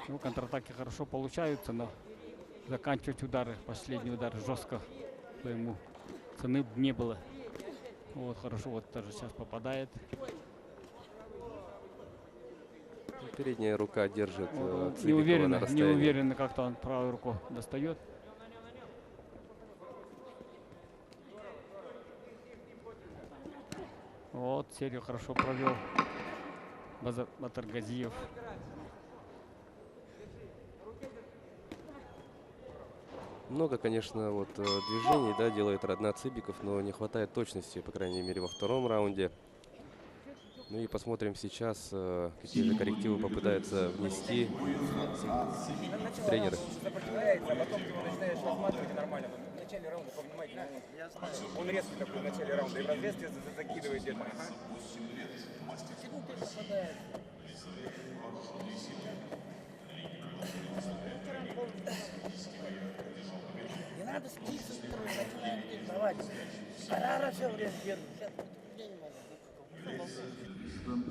Ну, контратаки хорошо получаются, но заканчивать удары, последний удар жестко, то ему цены не было. Вот хорошо, вот тоже сейчас попадает. Передняя рука держит Вот, Цыбикова на расстоянии. неуверенно как-то он правую руку достает. Вот, серию хорошо провел Батыргазиев. Много, конечно, вот движений, да, делает Раднат Цыбиков, но не хватает точности, по крайней мере, во втором раунде. Ну и посмотрим сейчас, какие же коррективы попытаются внести тренеры. Сопротивляется, а потом ты его начинаешь рассматривать нормально. В начале раунда повнимательно. Он резкий такой в начале раунда и в развязке закидывает где-то. Не надо списывать, начинать давать. Тарара все время держит. Я не могу.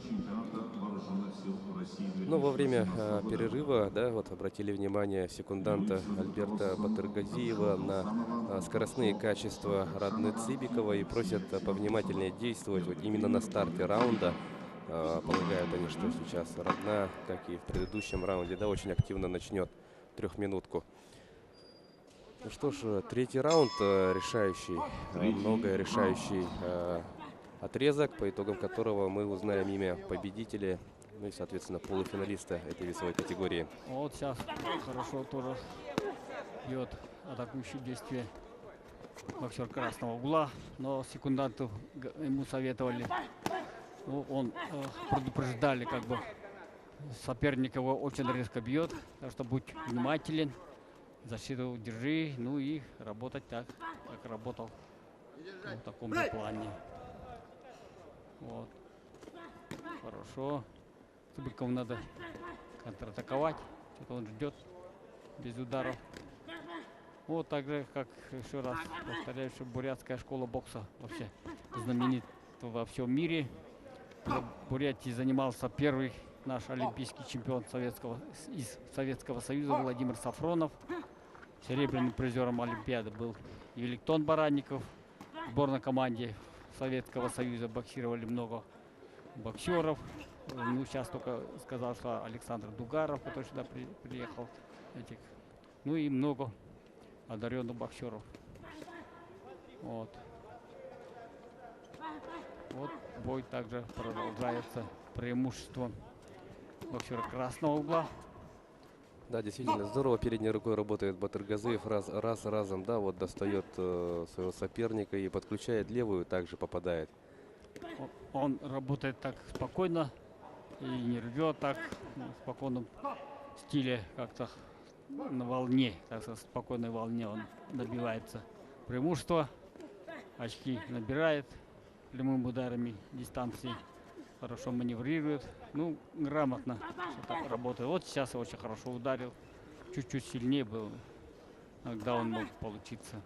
Чемпионата вооруженных сил России. Но во время перерыва, да, вот обратили внимание секунданта Альберта Батыргазиева на скоростные качества Радны Цыбикова и просят повнимательнее действовать вот именно на старте раунда. Полагают они, что сейчас Радна, как и в предыдущем раунде, да, очень активно начнет трехминутку. Ну что ж, третий раунд решающий, многое решающий отрезок, по итогам которого мы узнаем имя победителя, ну и, соответственно, полуфиналиста этой весовой категории. Вот сейчас хорошо тоже бьет атакующие действия боксер красного угла, но секунданту ему советовали, ну, он предупреждали, как бы соперник его очень резко бьет, так что будь внимателен, защиту держи, ну и работать так, как работал в таком же плане. Вот. Хорошо. Цыбикову надо контратаковать. Что-то он ждет без ударов. Вот так же, как еще раз повторяю, что бурятская школа бокса вообще знаменита во всем мире. В Бурятии занимался первый наш олимпийский чемпион из Советского Союза Владимир Сафронов. Серебряным призером Олимпиады был Великтон Баранников. В сборной команде Советского Союза боксировали много боксеров. Ну, сейчас только сказал, что Александр Дугаров, который сюда приехал. Ну и много одаренных боксеров. Вот. Вот бой также продолжается. Преимущество боксера красного угла. Да, действительно здорово передней рукой работает Батыргазиев, раз разом, да, вот достает своего соперника и подключает левую, также попадает. Он работает так спокойно и не рвет так, в спокойном стиле, как-то на волне, так сказать, спокойной волне он добивается преимущества, очки набирает прямыми ударами дистанции, хорошо маневрирует, ну, грамотно так работает. Вот сейчас очень хорошо ударил, чуть-чуть сильнее был, когда он мог получиться.